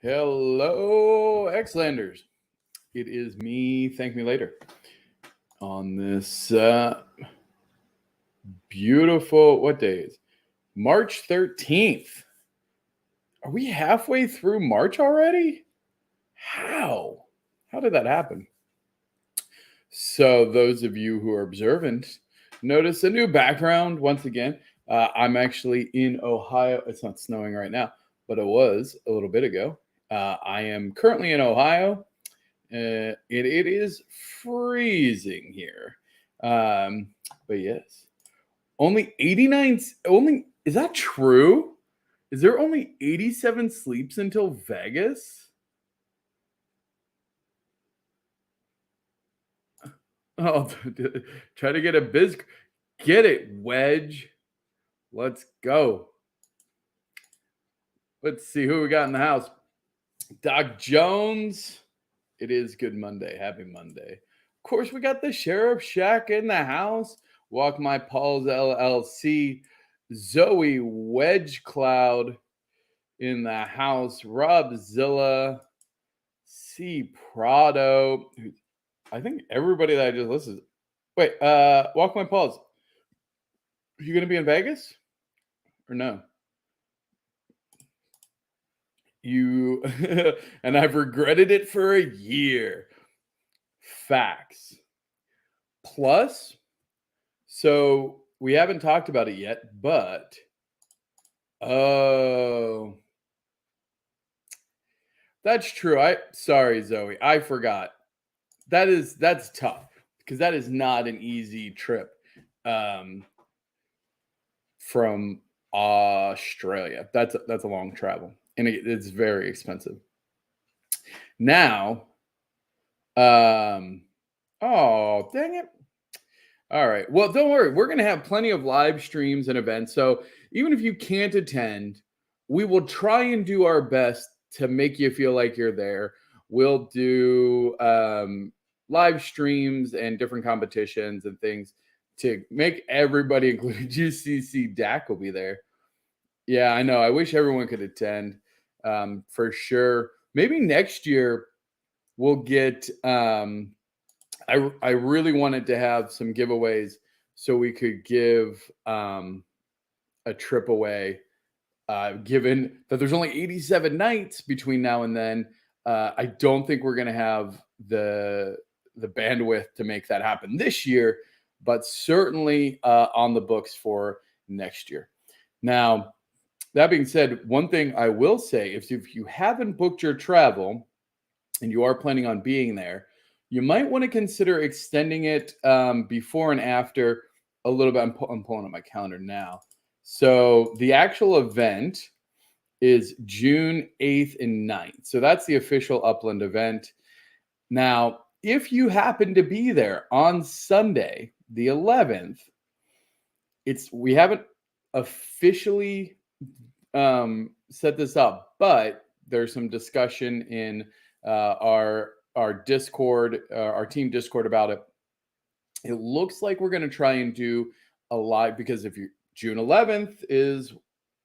Hello, Xlanders. It is me, ThankMeLater, on this beautiful, what day is March 13th. Are we halfway through March already? How did that happen? So those of you who are observant, notice a new background once again. I'm actually in Ohio. It's not snowing right now, but it was a little bit ago. I am currently in Ohio. It is freezing here. But yes, only 89. Is that true? Is there only 87 sleeps until Vegas? Oh, try to get a biz. Get it, Wedge. Let's go. Let's see who we got in the house. Doc Jones. It is Good Monday. Happy Monday. Of course, we got the Sheriff Shack in the house. Walk My Paws LLC. Zoe Wedge Cloud in the house. Rob Zilla. C. Prado. I think everybody that I just listed. Wait, Walk My Paws. Are you going to be in Vegas? Or no? You and I've regretted it for a year. Facts. Plus, so we haven't talked about it yet, but oh, that's true. Sorry, Zoe, I forgot. That's tough because that is not an easy trip from Australia. That's a long travel. And it's very expensive. Now, oh, dang it. All right. Well, don't worry. We're going to have plenty of live streams and events. So even if you can't attend, we will try and do our best to make you feel like you're there. We'll do live streams and different competitions and things to make everybody, including GCC DAC, will be there. Yeah, I know. I wish everyone could attend, for sure. Maybe next year we'll get. I really wanted to have some giveaways so we could give a trip away. Given that there's only 87 nights between now and then, I don't think we're going to have the bandwidth to make that happen this year, but certainly on the books for next year. Now, that being said, one thing I will say is if you haven't booked your travel and you are planning on being there, you might want to consider extending it before and after a little bit. I'm pulling up my calendar now. So the actual event is June 8th and 9th. So that's the official Upland event. Now, if you happen to be there on Sunday, the 11th, we haven't officially set this up, but there's some discussion in our Discord, our team Discord about it. It looks like we're going to try and do a live, because if you June 11th is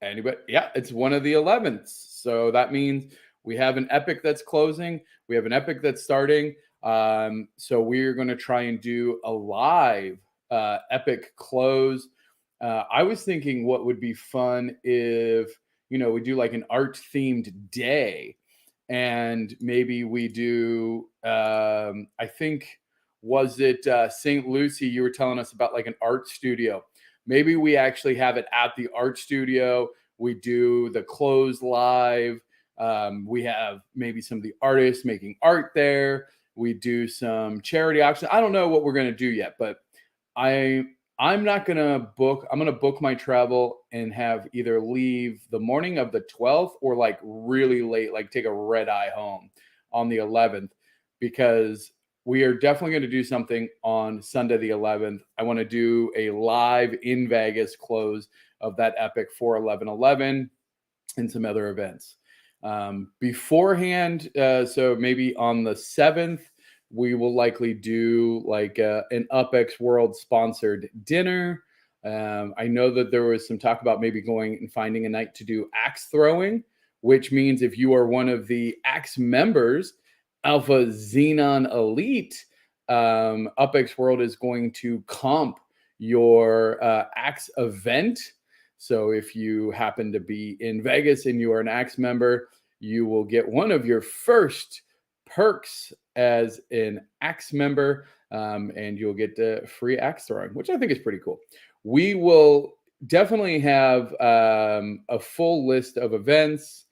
anybody, yeah, it's one of the 11ths. So that means we have an epic that's closing, we have an epic that's starting. So we're going to try and do a live epic close. I was thinking what would be fun if, we do like an art themed day, and maybe we do, I think, was it St. Lucie? You were telling us about like an art studio. Maybe we actually have it at the art studio. We do the close live. We have maybe some of the artists making art there. We do some charity auction. I don't know what we're going to do yet, but I'm not going to book. I'm going to book my travel and have either leave the morning of the 12th or like really late, like take a red eye home on the 11th, because we are definitely going to do something on Sunday, the 11th. I want to do a live in Vegas close of that epic for 11/11 and some other events beforehand. So maybe on the 7th, we will likely do like an UPX World sponsored dinner. I know that there was some talk about maybe going and finding a night to do axe throwing, which means if you are one of the axe members, Alpha Xenon Elite, UPX World is going to comp your axe event. So if you happen to be in Vegas and you are an axe member, you will get one of your first perks as an axe member, and you'll get free axe throwing, which I think is pretty cool. We will definitely have a full list of events,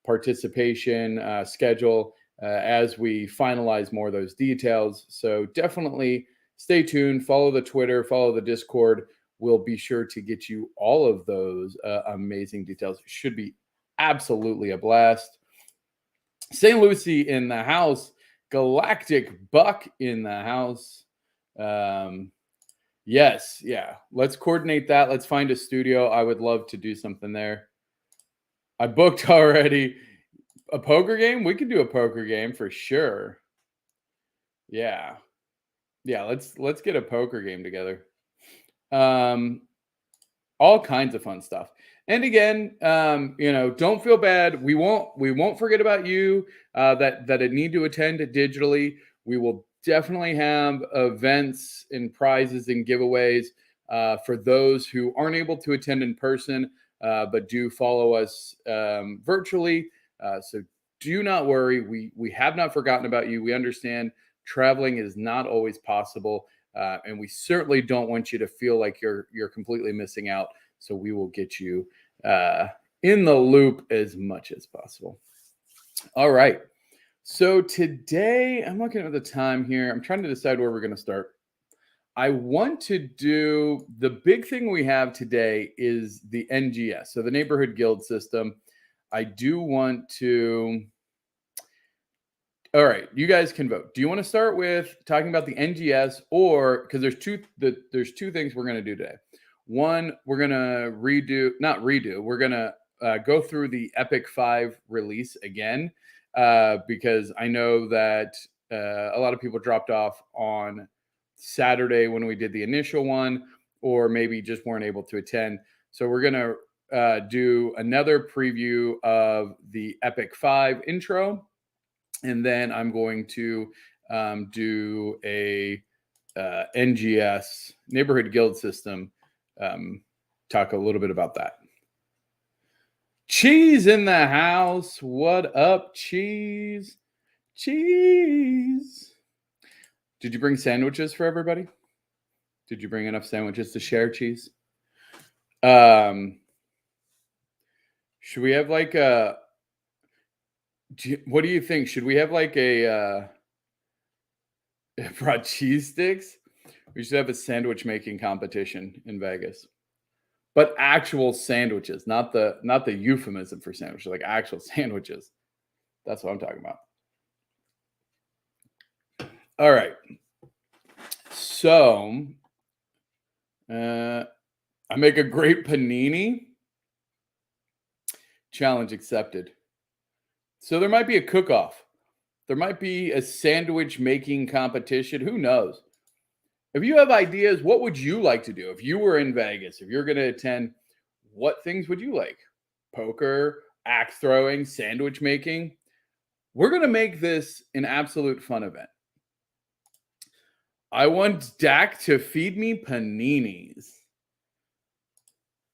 participation, schedule, as we finalize more of those details. So definitely stay tuned, follow the Twitter, follow the Discord. We'll be sure to get you all of those amazing details. It should be absolutely a blast. St. Lucie in the house, Galactic Buck in the house. Yes, yeah. Let's coordinate that. Let's find a studio. I would love to do something there. I booked already. A poker game? We could do a poker game for sure. Yeah. Yeah, let's get a poker game together. All kinds of fun stuff. And again, don't feel bad. We won't forget about you that need to attend digitally. We will definitely have events and prizes and giveaways for those who aren't able to attend in person, but do follow us virtually. So do not worry. We have not forgotten about you. We understand traveling is not always possible. And we certainly don't want you to feel like you're completely missing out. So we will get you in the loop as much as possible. All right. So today, I'm looking at the time here. I'm trying to decide where we're going to start. I want to do, the big thing we have today is the NGS, so the Neighborhood Guild System. I do want to... All right, you guys can vote. Do you want to start with talking about the NGS, or because there's two things we're going to do today. One, we're going to we're going to go through the Epic 5 release again because I know that a lot of people dropped off on Saturday when we did the initial one, or maybe just weren't able to attend. So we're going to do another preview of the Epic 5 intro, and then I'm going to do a NGS neighborhood guild system. Talk a little bit about that. Cheese in the house. What up, Cheese? Cheese. Did you bring sandwiches for everybody? Did you bring enough sandwiches to share, Cheese? Should we have like a... What do you think? Should we have like a... brought cheese sticks? We should have a sandwich making competition in Vegas. But actual sandwiches, not the euphemism for sandwiches, like actual sandwiches. That's what I'm talking about. All right. So, I make a great panini. Challenge accepted. So there might be a cook-off. There might be a sandwich making competition. Who knows? If you have ideas, what would you like to do? If you were in Vegas, if you're going to attend, what things would you like? Poker, axe throwing, sandwich making? We're going to make this an absolute fun event. I want Dak to feed me paninis.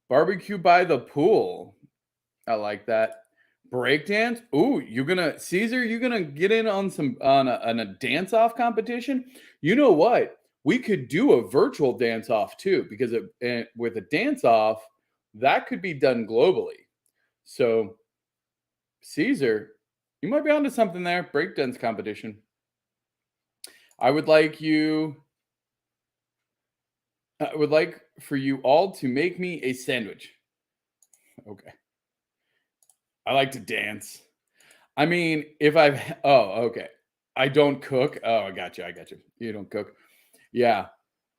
Barbecue by the pool. I like that. Breakdance. Ooh, Caesar, you're gonna get in on a dance-off competition? You know what? We could do a virtual dance-off too, because with a dance-off, that could be done globally. So, Caesar, you might be onto something there. Breakdance competition. I would like for you all to make me a sandwich. Okay. I like to dance. I mean, okay. I don't cook. Oh, I got you. You don't cook. Yeah.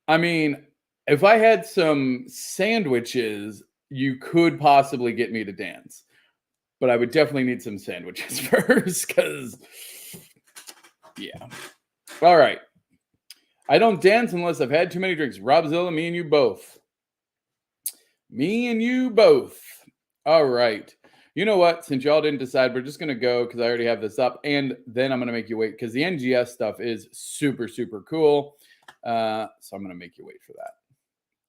I mean, if I had some sandwiches, you could possibly get me to dance. But I would definitely need some sandwiches first, because, yeah. All right. I don't dance unless I've had too many drinks. Robzilla, me and you both. Me and you both. All right. You know what? Since y'all didn't decide, we're just going to go because I already have this up. And then I'm going to make you wait because the NGS stuff is super, super cool. So I'm going to make you wait for that.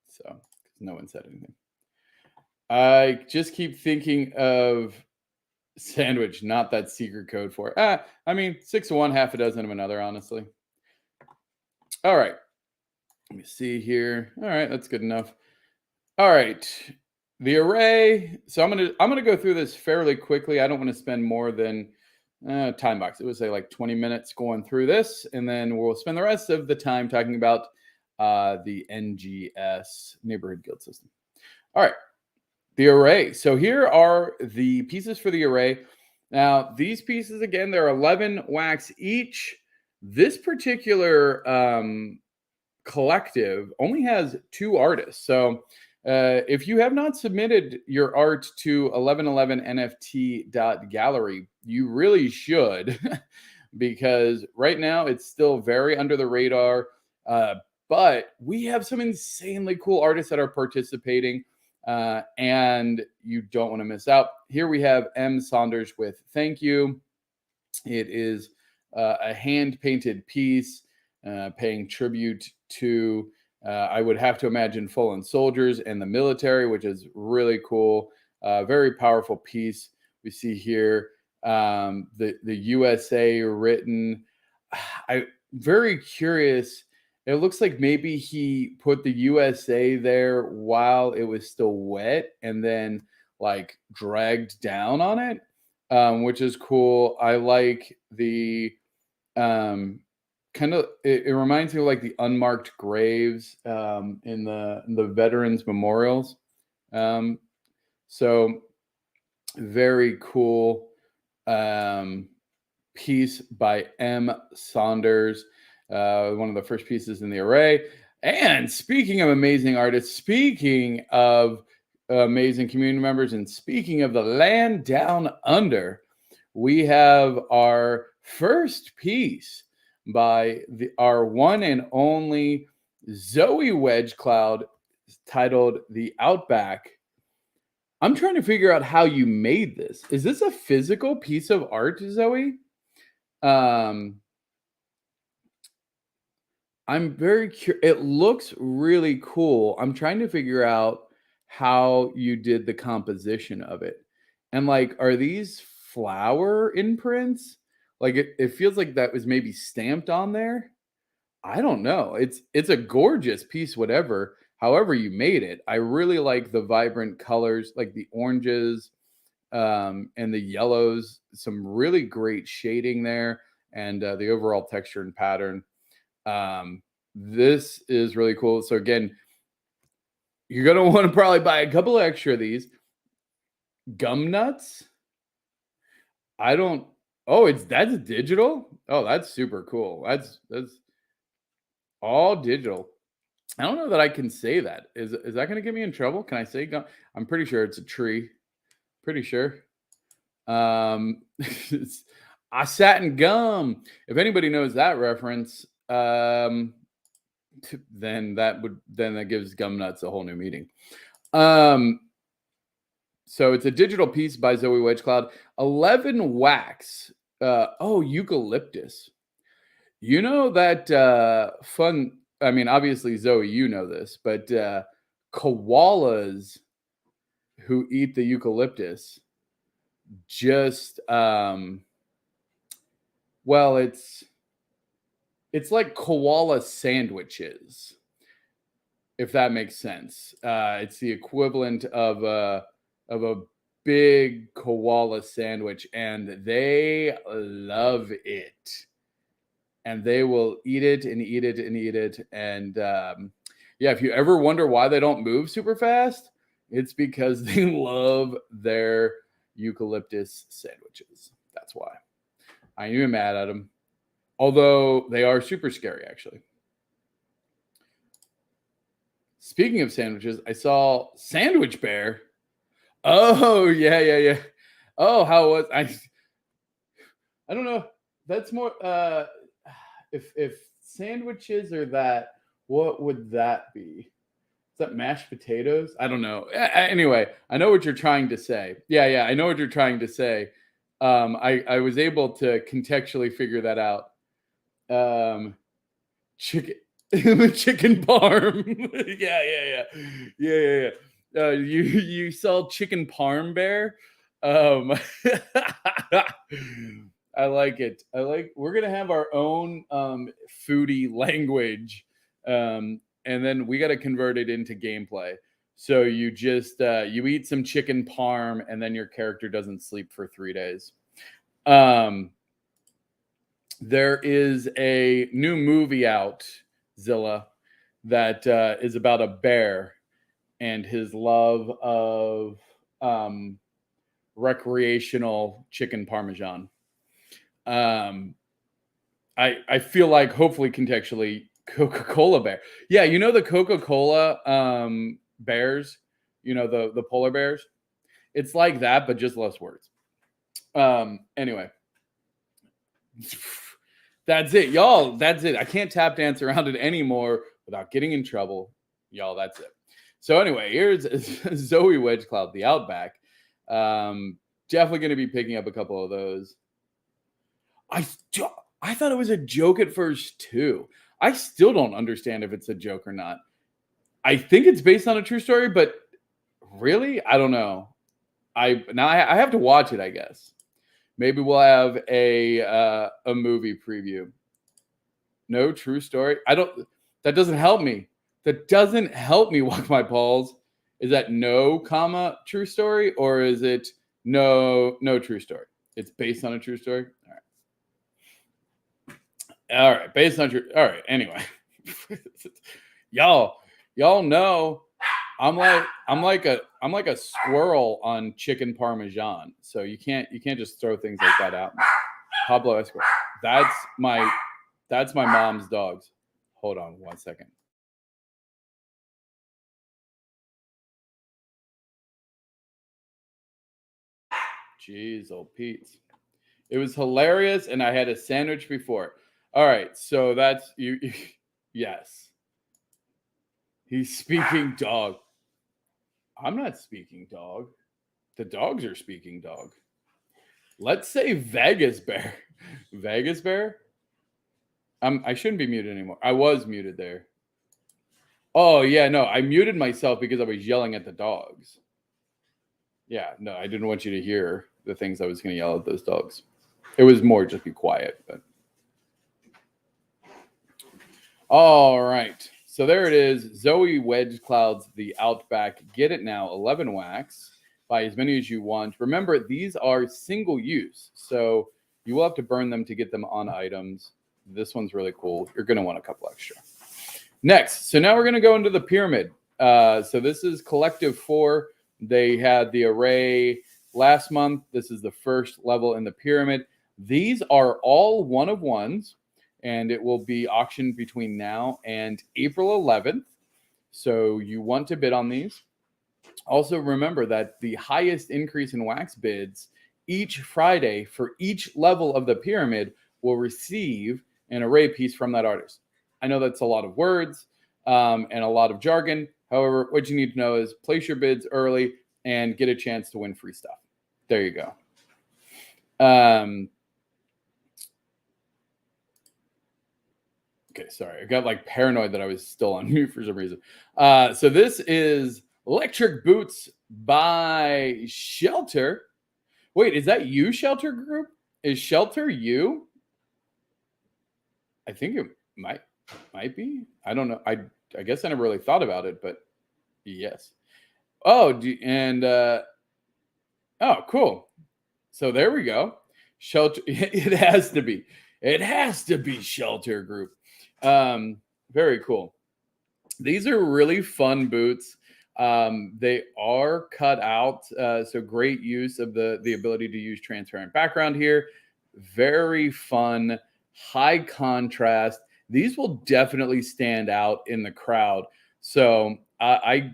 So no one said anything. I just keep thinking of sandwich, not that secret code for it. I mean, 6 of one, half a dozen of another, honestly. All right. Let me see here. All right. That's good enough. All right. The array. So I'm gonna go through this fairly quickly. I don't want to spend more than time box. It would say like 20 minutes going through this, and then we'll spend the rest of the time talking about the NGS neighborhood guild system. All right, the array. So here are the pieces for the array. Now these pieces, again, they're 11 wax each. This particular collective only has 2 artists. So if you have not submitted your art to 1111nft.gallery, you really should, because right now it's still very under the radar. But we have some insanely cool artists that are participating, and you don't want to miss out. Here we have M. Saunders with Thank You. It is a hand-painted piece paying tribute to I would have to imagine fallen soldiers and the military, which is really cool. Very powerful piece. We see here the USA written. I'm very curious. It looks like maybe he put the USA there while it was still wet and then like dragged down on it, which is cool. I like the kind of, it reminds me of like the unmarked graves in the veterans memorials. So very cool piece by M. Saunders, one of the first pieces in the array. And speaking of amazing artists, speaking of amazing community members. And speaking of the land down under, we have our first piece by our one and only Zoe Wedge Cloud titled The Outback. I'm trying to figure out how you made this. Is this a physical piece of art, Zoe? I'm very curious. It looks really cool. I'm trying to figure out how you did the composition of it. And like, are these flower imprints? Like it feels like that was maybe stamped on there. I don't know. It's a gorgeous piece, whatever. However you made it. I really like the vibrant colors, like the oranges and the yellows. Some really great shading there, and the overall texture and pattern. This is really cool. So again, you're gonna want to probably buy a couple extra of these gum nuts. I don't. Oh, that's digital. Oh, that's super cool. That's all digital. I don't know that I can say that. Is that going to get me in trouble? Can I say gum? I'm pretty sure it's a tree. Pretty sure. It's, I sat in gum. If anybody knows that reference, then that gives gum nuts a whole new meaning. So it's a digital piece by Zoe Wedge Cloud. 11 wax. Eucalyptus. You know that fun. I mean, obviously, Zoe, you know this, but koalas who eat the eucalyptus just well, it's like koala sandwiches, if that makes sense. It's the equivalent of a big koala sandwich, and they love it. And they will eat it and eat it and eat it. And yeah, if you ever wonder why they don't move super fast, it's because they love their eucalyptus sandwiches. That's why. I ain't even mad at them. Although they are super scary, actually. Speaking of sandwiches, I saw Sandwich Bear. Oh, yeah. Oh, how was I don't know. That's more if sandwiches are that, what would that be? Is that mashed potatoes? I don't know. Anyway, I know what you're trying to say. Yeah, I know what you're trying to say. I was able to contextually figure that out. Chicken chicken parm. Yeah. You saw chicken parm bear. Um, I like it. We're gonna have our own foodie language, and then we got to convert it into gameplay. So you just you eat some chicken parm, and then your character doesn't sleep for 3 days. There is a new movie out, Zilla, that is about a bear and his love of recreational chicken parmesan. I feel like hopefully contextually Coca-Cola bear. Yeah, you know the Coca-Cola bears, you know the polar bears. It's like that, but just less words. Anyway, that's it, y'all. That's it. I can't tap dance around it anymore without getting in trouble, y'all. That's it. So anyway, here's Zoe Wedge Cloud, the Outback. Definitely going to be picking up a couple of those. I thought it was a joke at first too. I still don't understand if it's a joke or not. I think it's based on a true story, but really, I don't know. I have to watch it, I guess. Maybe we'll have a movie preview. No true story. That doesn't help me. That doesn't help me walk my balls. Is that no comma true story, or is it no true story? It's based on a true story. All right. Based on true. All right. Anyway, y'all know I'm like a squirrel on chicken parmesan. So you can't just throw things like that out. Pablo Escobar. That's my mom's dogs. Hold on 1 second. Jeez, old Pete. It was hilarious, and I had a sandwich before. All right, so that's you. Yes. He's speaking dog. I'm not speaking dog. The dogs are speaking dog. Let's say Vegas Bear. Vegas Bear? I shouldn't be muted anymore. I was muted there. Oh, yeah, no. I muted myself because I was yelling at the dogs. Yeah, no, I didn't want you to hear the things I was going to yell at those dogs. It was more just be quiet. But all right. So there it is. Zoe Wedge Clouds, the Outback. Get it now. 11 wax. Buy as many as you want. Remember, these are single use. So you will have to burn them to get them on items. This one's really cool. You're going to want a couple extra. Next. So now we're going to go into the pyramid. So this is Collective 4. They had the array last month. This is the first level in the pyramid. These are all one of ones, and it will be auctioned between now and April 11th. So you want to bid on these. Also, remember that the highest increase in wax bids each Friday for each level of the pyramid will receive an array piece from that artist. I know that's a lot of words and a lot of jargon. However, what you need to know is place your bids early and get a chance to win free stuff. There you go. Okay, sorry. I got like paranoid that I was still on mute for some reason. So this is Electric Boots by Shelter. Wait, is that you, Shelter Group? Is Shelter you? I think it might be. I don't know. I guess I never really thought about it, but yes. Oh, oh, cool. So there we go. Shelter. It has to be. It has to be Shelter Group. Very cool. These are really fun boots. They are cut out, so great use of the ability to use transparent background here. Very fun, high contrast. These will definitely stand out in the crowd. So I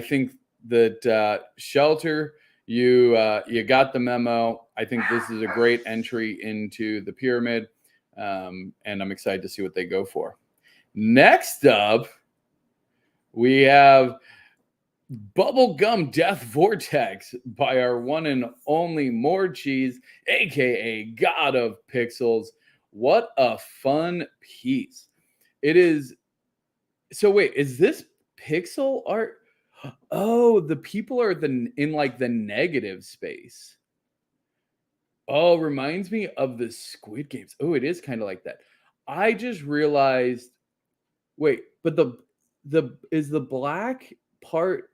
think that Shelter, you got the memo. I think this is a great entry into the pyramid, and I'm excited to see what they go for. Next up, we have Bubblegum Death Vortex by our one and only More Cheese, aka God of Pixels. What a fun piece. It is. So wait, is this pixel art? Oh, the people are in like the negative space. Oh, reminds me of the Squid Games. Oh, it is kind of like that. I just realized. Wait, but is the black part,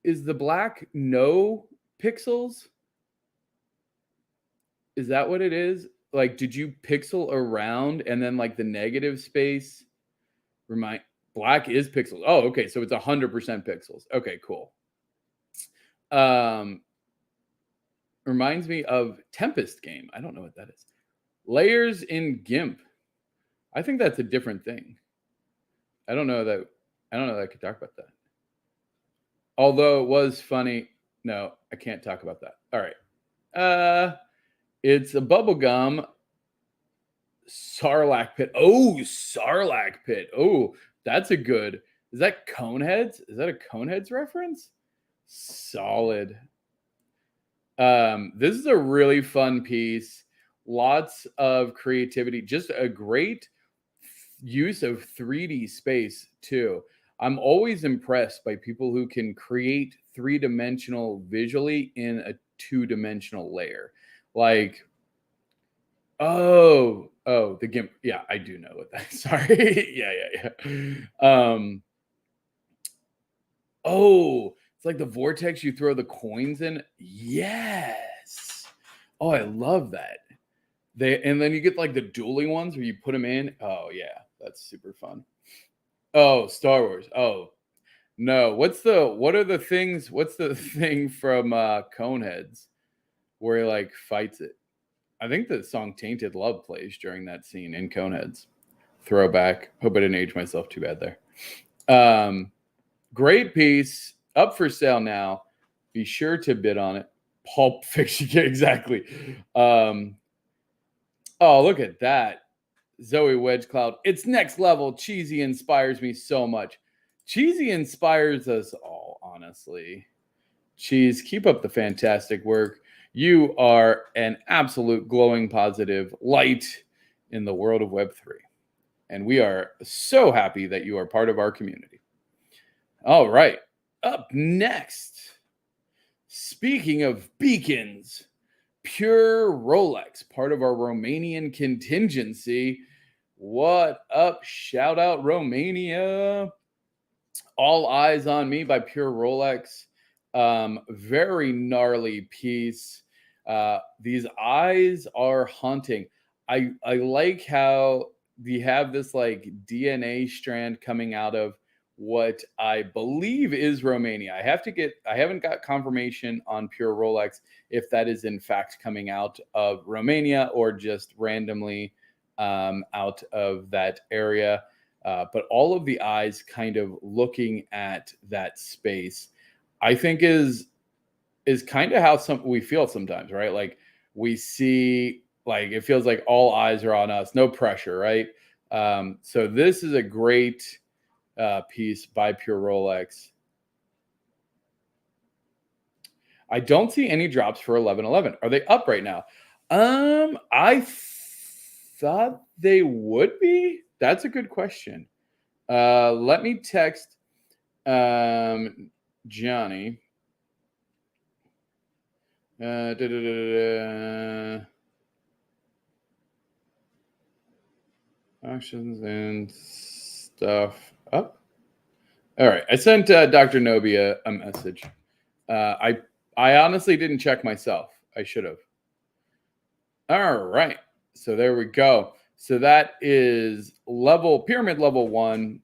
is the black no pixels? Is that what it is? Like, did you pixel around and then like the negative space black is pixels? Oh, okay. So it's 100% pixels. Okay, cool. Reminds me of Tempest game. I don't know what that is. Layers in GIMP. I think that's a different thing. I don't know that I could talk about that. Although it was funny. No, I can't talk about that. All right. It's a bubblegum Sarlacc pit. Oh, Sarlacc pit. Oh, that's a good. Is that Coneheads? Is that a Coneheads reference? Solid. This is a really fun piece. Lots of creativity. Just a great use of 3D space too. I'm always impressed by people who can create 3-dimensional visually in a 2-dimensional layer. Like, oh, the GIMP. Yeah, I do know what that. Sorry. yeah. Oh, it's like the vortex you throw the coins in. Yes. Oh, I love that. And then you get like the dueling ones where you put them in. Oh yeah, that's super fun. Oh, Star Wars. Oh no, what's the thing from Coneheads where he like fights it? I think the song Tainted Love plays during that scene in Coneheads. Throwback. Hope I didn't age myself too bad there. Great piece, up for sale now. Be sure to bid on it. Pulp Fiction. Yeah, exactly. Oh, look at that. Zoe Wedgecloud. It's next level. Cheesy inspires me so much. Cheesy inspires us all, honestly. Cheese, keep up the fantastic work. You are an absolute glowing positive light in the world of Web3. And we are so happy that you are part of our community. All right. Up next, speaking of beacons, Pure Rolex, part of our Romanian contingency. What up? Shout out Romania. All Eyes on Me by Pure Rolex. Very gnarly piece. These eyes are haunting. I like how we have this like DNA strand coming out of what I believe is Romania. I haven't got confirmation on Pure Rolex if that is in fact coming out of Romania or just randomly out of that area. But all of the eyes kind of looking at that space, I think is kind of how we feel sometimes, right? Like we see, like it feels like all eyes are on us, no pressure, right? So this is a great piece by Pure Rolex. I don't see any drops for 1111. Are they up right now? I thought they would be. That's a good question. Let me text Johnny. Actions and stuff up. All right. I sent Dr. Nobia a message. I honestly didn't check myself. I should have. All right. So there we go. So that is pyramid level 1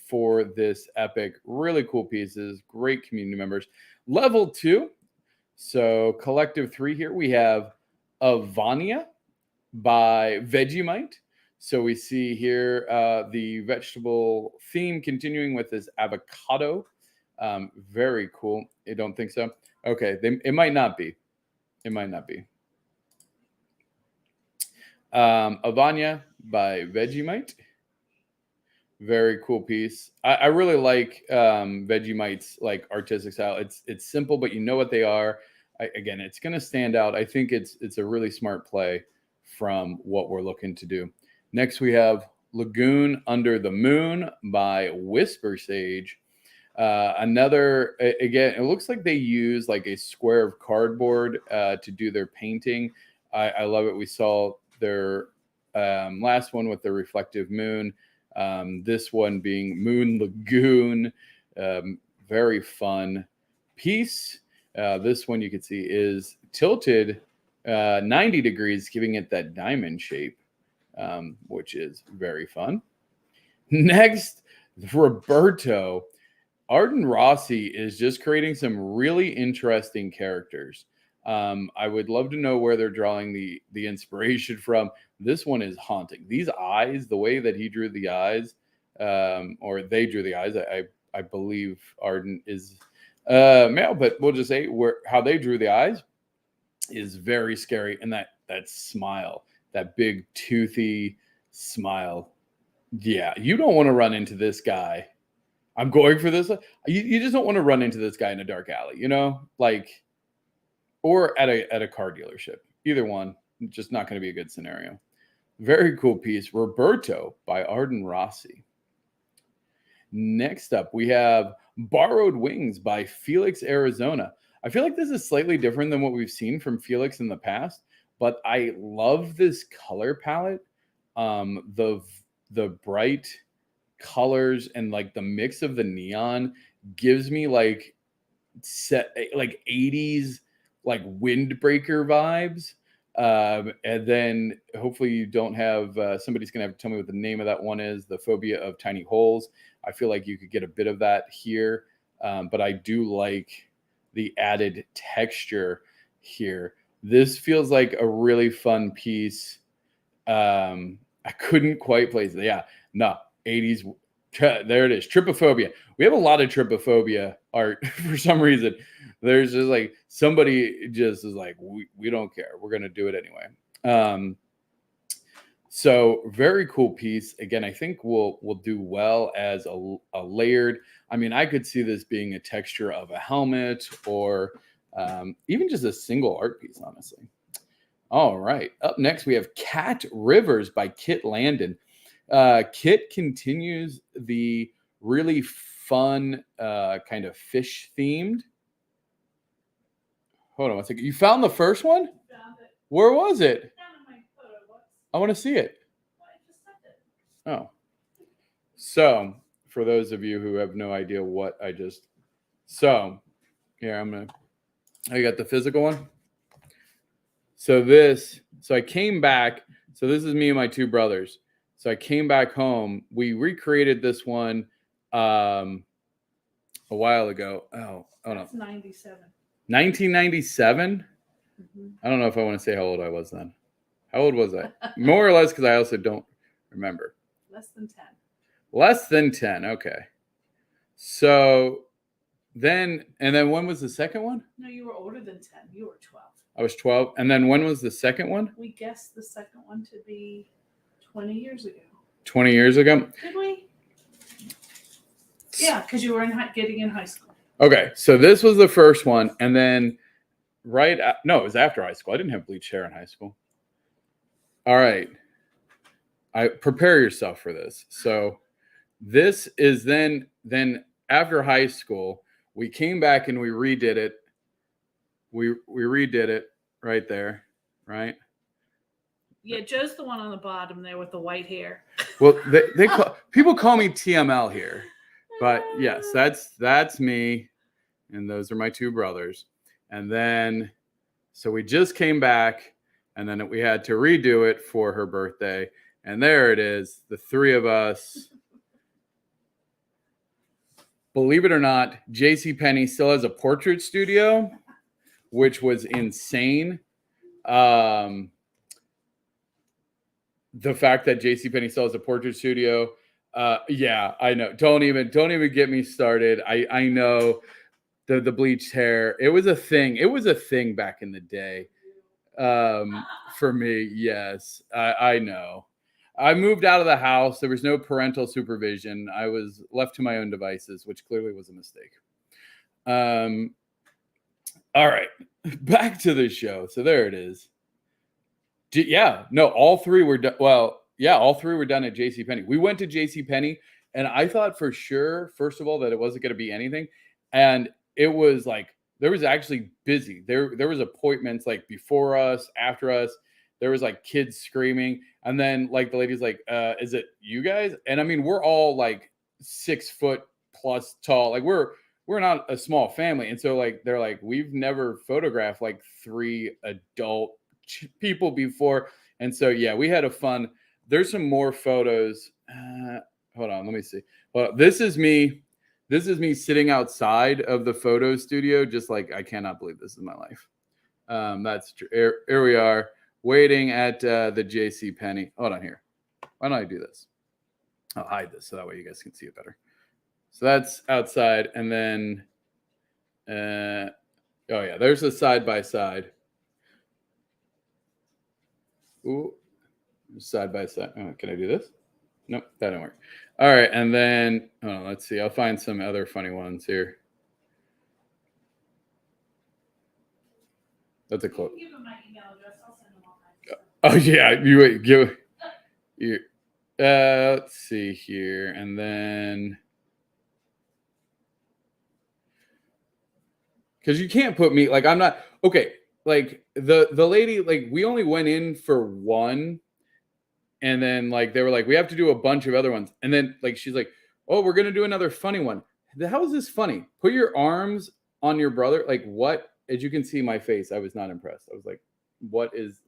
for this epic. Really cool pieces, great community members. Level 2. So collective 3 here. We have Avania by Vegemite. So we see here the vegetable theme continuing with this avocado. Very cool. I don't think so. Okay. It might not be. It might not be. Avania by Vegemite. Very cool piece. I really like Vegemite's like artistic style. It's simple, but you know what they are. Again, it's going to stand out. I think it's a really smart play from what we're looking to do. Next, we have Lagoon Under the Moon by Whisper Sage. Another, again, it looks like they use like a square of cardboard to do their painting. I love it. We saw their last one with the reflective moon. This one being Moon Lagoon. Very fun piece. This one you can see is tilted 90 degrees, giving it that diamond shape, which is very fun. Next, Roberto. Arden Rossi is just creating some really interesting characters. I would love to know where they're drawing the inspiration from. This one is haunting. These eyes, the way that he drew the eyes, or they drew the eyes. I believe Arden is male, but we'll just say how they drew the eyes is very scary. And that smile, that big toothy smile. Yeah, you don't want to run into this guy. I'm going for this. You just don't want to run into this guy in a dark alley, you know, like, or at a car dealership. Either one, just not going to be a good scenario. Very cool piece. Roberto by Arden Rossi. Next up, we have Borrowed Wings by Felix Arizona. I feel like this is slightly different than what we've seen from Felix in the past, but I love this color palette. The bright colors and like the mix of the neon gives me like 80s like windbreaker vibes. And then hopefully you don't have somebody's gonna have to tell me what the name of that one is. The Phobia of Tiny Holes. I feel like you could get a bit of that here, but I do like the added texture here. This feels like a really fun piece. I couldn't quite place it. Yeah, no, 80s There it is. Trypophobia. We have a lot of trypophobia art for some reason. There's just like somebody just is like, we don't care. We're going to do it anyway. So very cool piece. Again, I think we'll do well as a layered. I mean, I could see this being a texture of a helmet or even just a single art piece, honestly. All right. Up next, we have Cat Rivers by Kit Landon. Kit continues the really fun kind of fish themed. Hold on one second. You found the first one? Found it. Where was it? Down in my photo. I want to see it. Well, I just sent it. Oh. So, for those of you who have no idea what I just... So, here, I got the physical one. So I came back. So this is me and my two brothers. So I came back home. We recreated this one a while ago. Oh no. That's 97. 1997? Mm-hmm. I don't know if I want to say how old I was then. How old was I? More or less, because I also don't remember. Less than 10. Less than 10. Okay. So then when was the second one? No, you were older than 10. You were 12. I was 12. And then when was the second one? We guessed the second one to be 20 years ago. 20 years ago? Did we? Yeah, because you were getting in high school. Okay, so this was the first one. And then it was after high school. I didn't have bleached hair in high school. All right. Prepare yourself for this. So this is then after high school, we came back and we redid it. We redid it right there, right? Yeah, Joe's the one on the bottom there with the white hair. Well, people call me TML here, but yes, that's me, and those are my two brothers. And then, so we just came back, and then we had to redo it for her birthday, and there it is, the three of us. Believe it or not, JCPenney still has a portrait studio, which was insane. The fact that JCPenney still has a portrait studio, yeah, I know. Don't even get me started. I know the bleached hair. It was a thing. It was a thing back in the day. For me, yes, I know. I moved out of the house. There was no parental supervision. I was left to my own devices, which clearly was a mistake. All right, back to the show. So there it is. All three were done. Well, yeah, all three were done at JCPenney. We went to JCPenney, and I thought for sure, first of all, that it wasn't going to be anything. And it was like, there was actually busy. There was appointments like before us, after us. There was like kids screaming. And then like the lady's like, is it you guys? And I mean, we're all like 6 foot plus tall. Like we're not a small family. And so like, they're like, we've never photographed like 3 adult people before. And so, yeah, we had a fun. There's some more photos. Hold on. Let me see. Well, this is me sitting outside of the photo studio. Just like, I cannot believe this is my life. That's true. Here we are waiting at the JCPenney. Hold on here. Why don't I do this? I'll hide this so that way you guys can see it better. So that's outside. And then, oh yeah, there's a side by side. Ooh, side by side. Oh, can I do this? Nope, that didn't work. All right, and then let's see. I'll find some other funny ones here. That's a quote. Give him my email address. I'll send him all kinds of Oh yeah, you wait. Give you. Let's see here, and then because you can't put me like I'm not okay. Like the lady, like we only went in for one, and then like they were like we have to do a bunch of other ones, and then like she's like, oh, we're gonna do another funny one. How is this funny? Put your arms on your brother. Like what? As you can see my face, I was not impressed. I was like, what is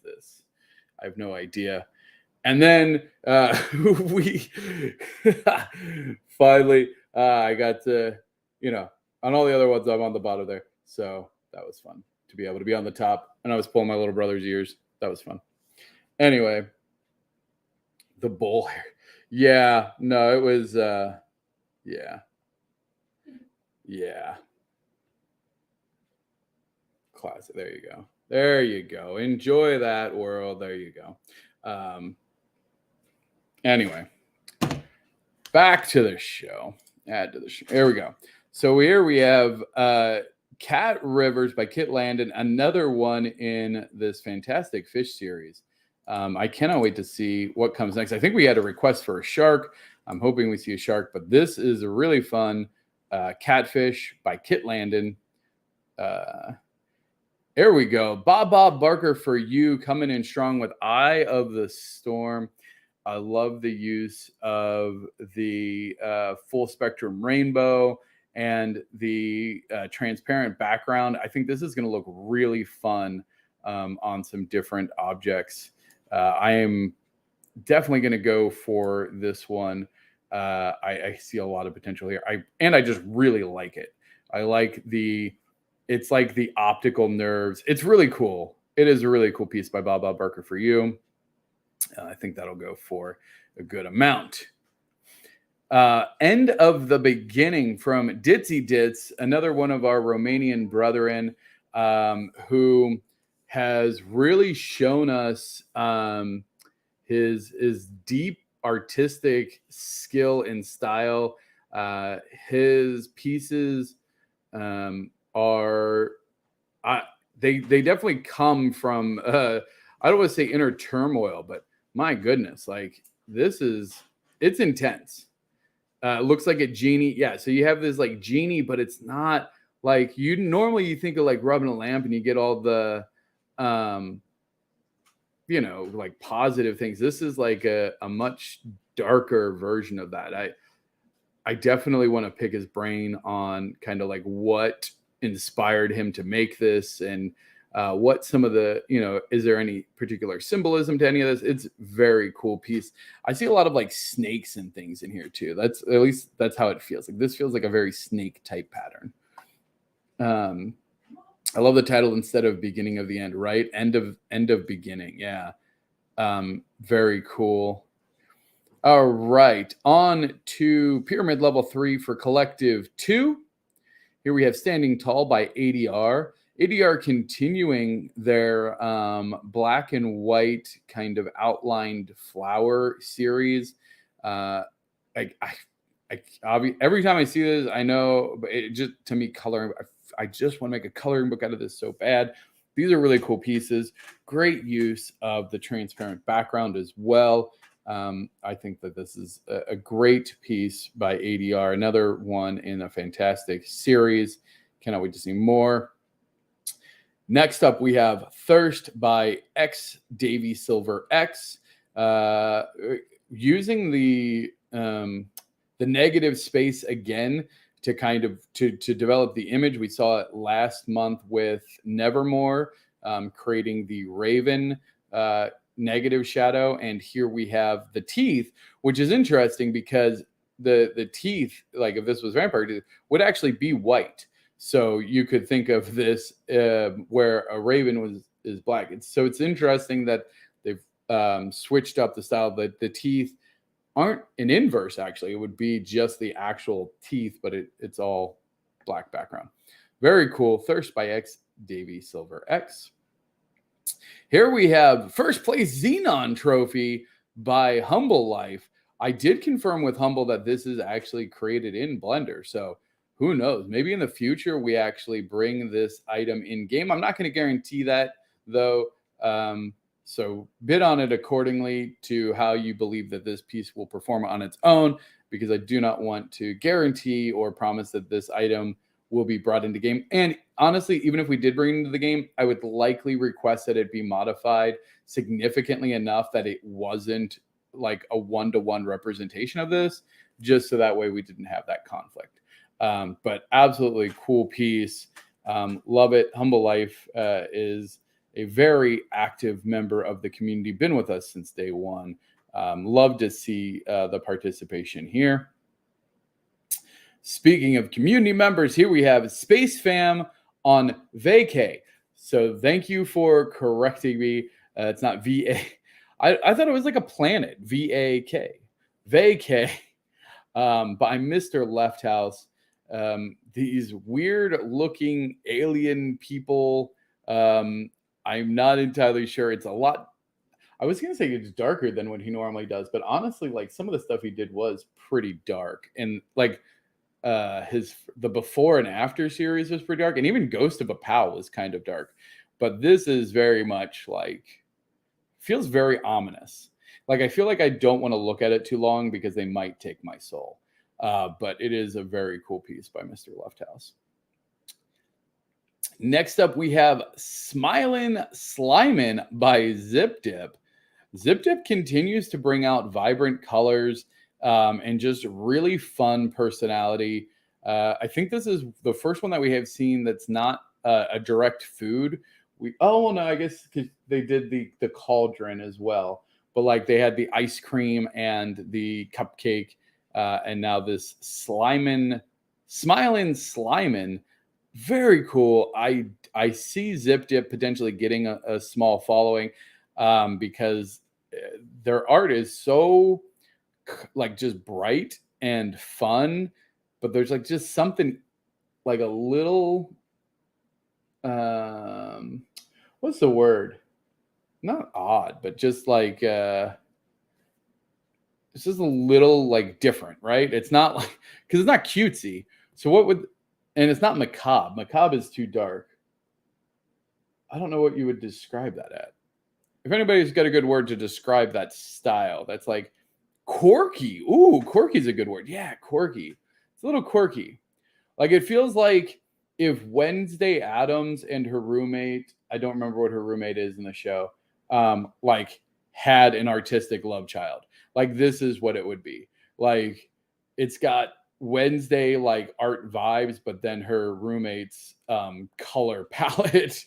this? I have no idea. And then we finally I got to, on all the other ones I'm on the bottom there, so that was fun to be able to be on the top, and I was pulling my little brother's ears. That was fun. Anyway, the bull hair. Yeah, no, it was yeah. Classic. There you go. There you go. Enjoy that world. There you go. Anyway, back to the show. Add to the show. There we go. So here we have Cat Rivers by Kit Landon, another one in this fantastic fish series. I cannot wait to see what comes next. I think we had a request for a shark. I'm hoping we see a shark, but this is a really fun catfish by Kit Landon. There we go. Bob Barker for you, coming in strong with Eye of the Storm. I love the use of the full spectrum rainbow and the transparent background. I think this is going to look really fun on some different objects. I am definitely going to go for this one. I see a lot of potential here. I just really like it. I like it's like the optical nerves. It's really cool. It is a really cool piece by Bob Barker for you. I think that'll go for a good amount. End of the Beginning from Ditsy Dits, another one of our Romanian brethren who has really shown us his deep artistic skill and style. His pieces are they definitely come from I don't want to say inner turmoil, but my goodness, like it's intense. Looks like a genie. Yeah, so you have this like genie, but it's not like you think of like rubbing a lamp and you get all the like positive things. This is like a much darker version of that. I definitely want to pick his brain on kind of like what inspired him to make this and what some of the, is there any particular symbolism to any of this? It's very cool piece. I see a lot of like snakes and things in here too. At least that's how it feels. Like this feels like a very snake type pattern. I love the title instead of Beginning of the End, right? End of Beginning. Yeah. Very cool. All right. On to Pyramid Level 3 for Collective 2. Here we have Standing Tall by ADR. ADR continuing their black and white kind of outlined flower series. Every time I see this, I know, but it just, to me, coloring, I just want to make a coloring book out of this so bad. These are really cool pieces. Great use of the transparent background as well. I think that this is a great piece by ADR. Another one in a fantastic series. Cannot wait to see more. Next up, we have Thirst by X Davy Silver X. Using the negative space again to kind of to develop the image. We saw it last month with Nevermore, creating the Raven negative shadow, and here we have the teeth, which is interesting because the teeth, like if this was vampire teeth, would actually be white. So you could think of this where a raven is black. It's interesting that they've switched up the style. That the teeth aren't an inverse. Actually, it would be just the actual teeth, but it's all black background. Very cool. Thirst by X Davy Silver X. Here we have first place Xenon trophy by Humble Life. I did confirm with Humble that this is actually created in Blender. So who knows? Maybe in the future we actually bring this item in game. I'm not going to guarantee that though. So bid on it accordingly to how you believe that this piece will perform on its own, because I do not want to guarantee or promise that this item will be brought into game. And honestly, even if we did bring it into the game, I would likely request that it be modified significantly enough that it wasn't like a one-to-one representation of this, just so that way we didn't have that conflict. But absolutely cool piece. Love it. Humble Life is a very active member of the community, been with us since day one. Love to see the participation here. Speaking of community members, here we have Space Fam on vacay. So thank you for correcting me. It's not VA. I thought it was like a planet, VAK. Vacay by Mr. Left House. These weird looking alien people. I'm not entirely sure. It's a lot. I was going to say it's darker than what he normally does, but honestly, like some of the stuff he did was pretty dark. And like the before and after series was pretty dark, and even Ghost of a Pal was kind of dark. But this is very much like feels very ominous. Like I feel like I don't want to look at it too long because they might take my soul. But it is a very cool piece by Mr. Left House. Next up, we have Smilin' Slimin' by Zip Dip. Zip Dip continues to bring out vibrant colors and just really fun personality. I think this is the first one that we have seen that's not a direct food. No, I guess because they did the cauldron as well, but like they had the ice cream and the cupcake, and now this Slimin' Slimin'. Very cool. I see Zip Dip potentially getting a small following because their art is so like just bright and fun, but there's like just something like a little what's the word? Not odd, but just like it's just a little like different, right? It's not like because it's not cutesy. So what would and it's not macabre. Macabre is too dark. I don't know what you would describe that at. If anybody's got a good word to describe that style, that's like quirky. Ooh, quirky's a good word. Yeah, quirky. It's a little quirky. Like it feels like if Wednesday Addams and her roommate, I don't remember what her roommate is in the show, like had an artistic love child. Like this is what it would be. Like it's got Wednesday like art vibes, but then her roommate's color palette,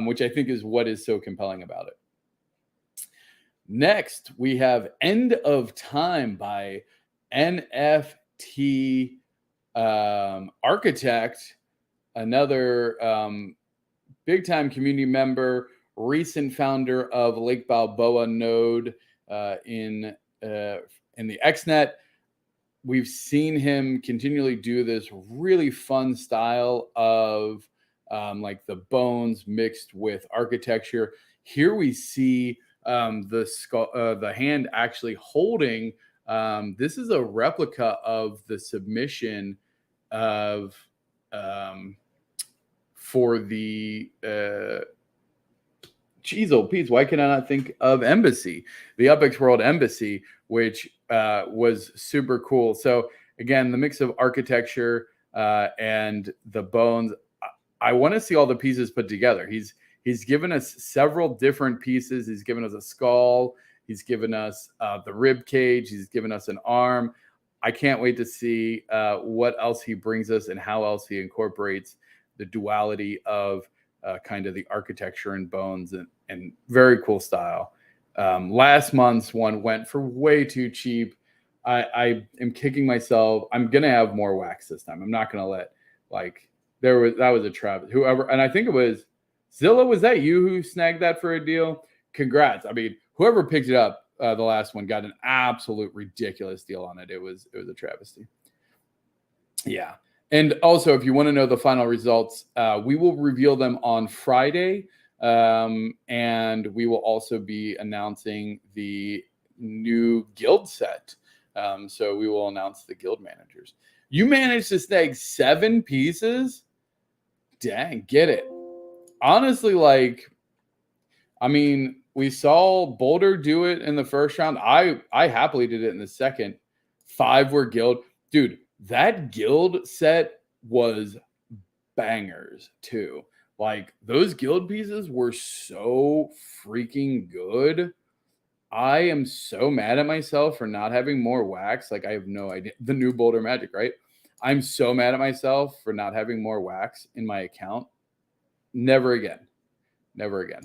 which I think is what is so compelling about it. Next, we have End of Time by NFT Architect, another big time community member, recent founder of Lake Balboa node in the XNet. We've seen him continually do this really fun style of like the bones mixed with architecture. Here we see the hand actually holding. This is a replica of the submission of for the oh Pete, why can I not think of Embassy, the UPX World Embassy, which was super cool. So again, the mix of architecture and the bones. I want to see all the pieces put together. He's given us several different pieces. He's given us a skull. He's given us the rib cage. He's given us an arm. I can't wait to see what else he brings us and how else he incorporates the duality of kind of the architecture and bones and very cool style. Last month's one went for way too cheap. I am kicking myself. I'm going to have more wax this time. I'm not going to let like that was a Travis, whoever. And I think it was Zilla. Was that you who snagged that for a deal? Congrats. I mean, whoever picked it up, the last one got an absolute ridiculous deal on it. It was a travesty. Yeah. And also, if you want to know the final results, we will reveal them on Friday. And we will also be announcing the new guild set. So we will announce the guild managers. You managed to snag 7 pieces? Dang, get it. Honestly, like, I mean, we saw Boulder do it in the first round. I happily did it in the second. 5 were guild. Dude, that guild set was bangers too. Like those guild pieces were so freaking good. I am so mad at myself for not having more wax. Like I have no idea. The new Boulder Magic, right? I'm so mad at myself for not having more wax in my account. Never again. Never again.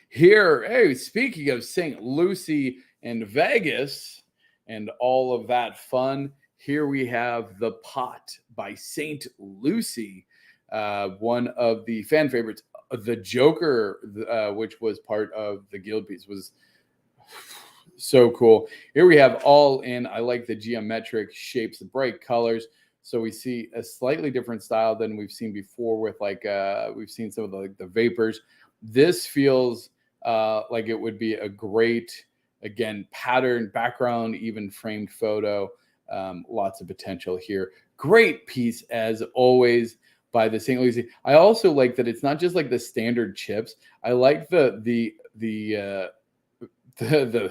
Here, hey, speaking of St. Lucie and Vegas and all of that fun, here we have The Pot by St. Lucie, one of the fan favorites. The Joker, which was part of the guild piece, was So cool. Here we have all in. I like the geometric shapes, the bright colors. So we see a slightly different style than we've seen before with we've seen some of the vapors. This feels like it would be a great, again, pattern, background, even framed photo. Lots of potential here. Great piece as always by the St. Lucie. I also like that it's not just like the standard chips. I like the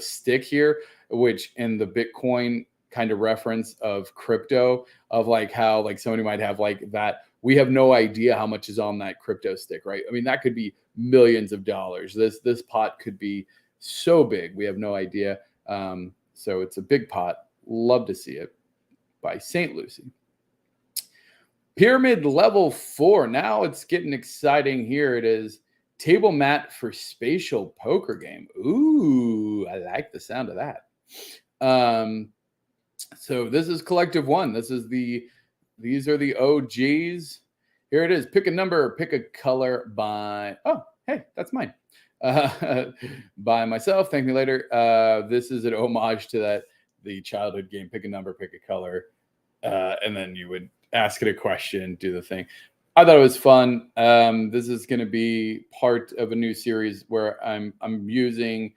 stick here, which in the Bitcoin kind of reference of crypto, of like how like somebody might have like that. We have no idea how much is on that crypto stick, right? I mean, that could be millions of dollars. This pot could be so big. We have no idea. So it's a big pot. Love to see it by St. Lucie. Pyramid level 4. Now it's getting exciting. Here it is. Table mat for spatial poker game. Ooh, I like the sound of that. So this is collective 1. These are the OGs. Here it is. Pick a number, pick a color by, oh, hey, that's mine. By myself. ThankMeLater. This is an homage to the childhood game. Pick a number, pick a color. And then you would ask it a question, do the thing. I thought it was fun. This is going to be part of a new series where I'm using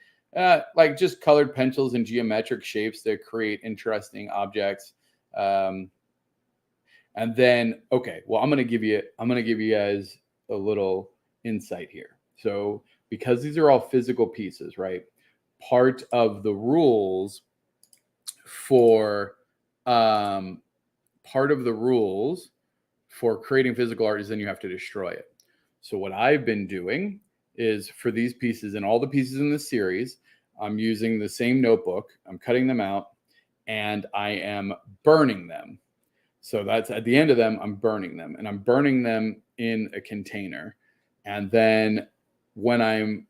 like just colored pencils and geometric shapes to create interesting objects. And then, okay, well, I'm going to give you guys a little insight here. So because these are all physical pieces, right? Part of the rules for creating physical art is then you have to destroy it. So what I've been doing is for these pieces and all the pieces in this series, I'm using the same notebook. I'm cutting them out and I am burning them. So that's at the end of them, I'm burning them and I'm burning them in a container. And then when I'm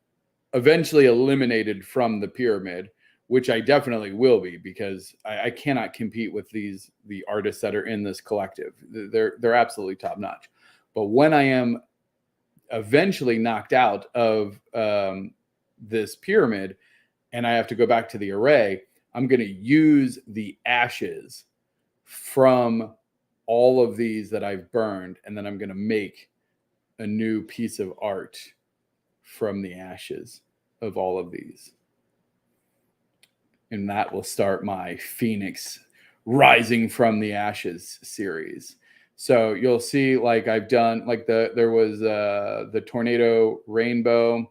eventually eliminated from the pyramid, which I definitely will be, because I cannot compete with the artists that are in this collective. They're absolutely top notch. But when I am eventually knocked out of this pyramid and I have to go back to the array, I'm going to use the ashes from all of these that I've burned, and then I'm going to make a new piece of art from the ashes of all of these. And that will start my Phoenix Rising from the Ashes series. So you'll see, like I've done, like there was the tornado rainbow,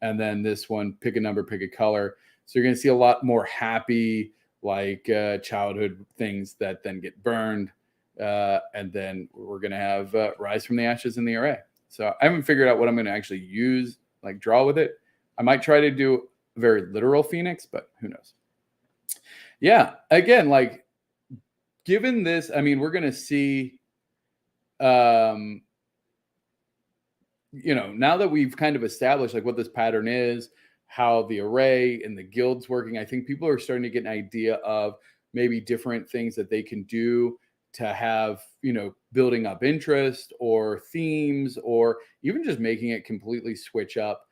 and then this one, pick a number, pick a color. So you're going to see a lot more happy, like childhood things that then get burned. And then we're going to have Rise from the Ashes in the array. So I haven't figured out what I'm going to actually use, like draw with it. I might try to do very literal Phoenix, but who knows? Yeah, again, like given this, I mean, we're going to see, now that we've kind of established like what this pattern is, how the array and the guild's working, I think people are starting to get an idea of maybe different things that they can do to have, building up interest or themes, or even just making it completely switch up.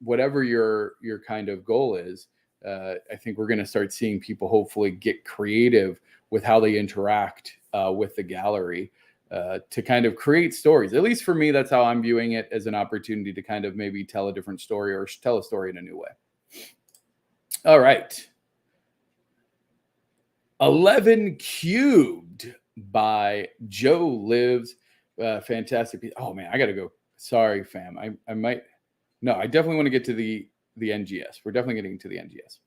Whatever your kind of goal is, I think we're going to start seeing people hopefully get creative with how they interact with the gallery to kind of create stories. At least for me, that's how I'm viewing it, as an opportunity to kind of maybe tell a different story or tell a story in a new way. All right. 11 Cubed by Joe Lives. Fantastic piece. Oh man, I got to go. Sorry, fam. I might. No, I definitely want to get to the NGS. We're definitely getting to the NGS.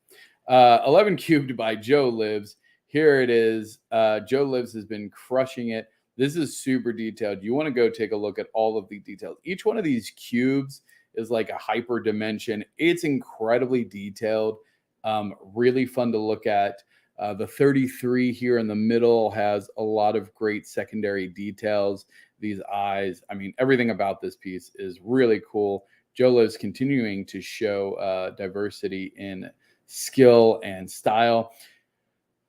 11 Cubed by Joe Lives. Here it is. Joe Lives has been crushing it. This is super detailed. You want to go take a look at all of the details. Each one of these cubes is like a hyper dimension. It's incredibly detailed. Really fun to look at. The 33 here in the middle has a lot of great secondary details. These eyes, I mean, everything about this piece is really cool. Joe Lives continuing to show diversity in skill and style.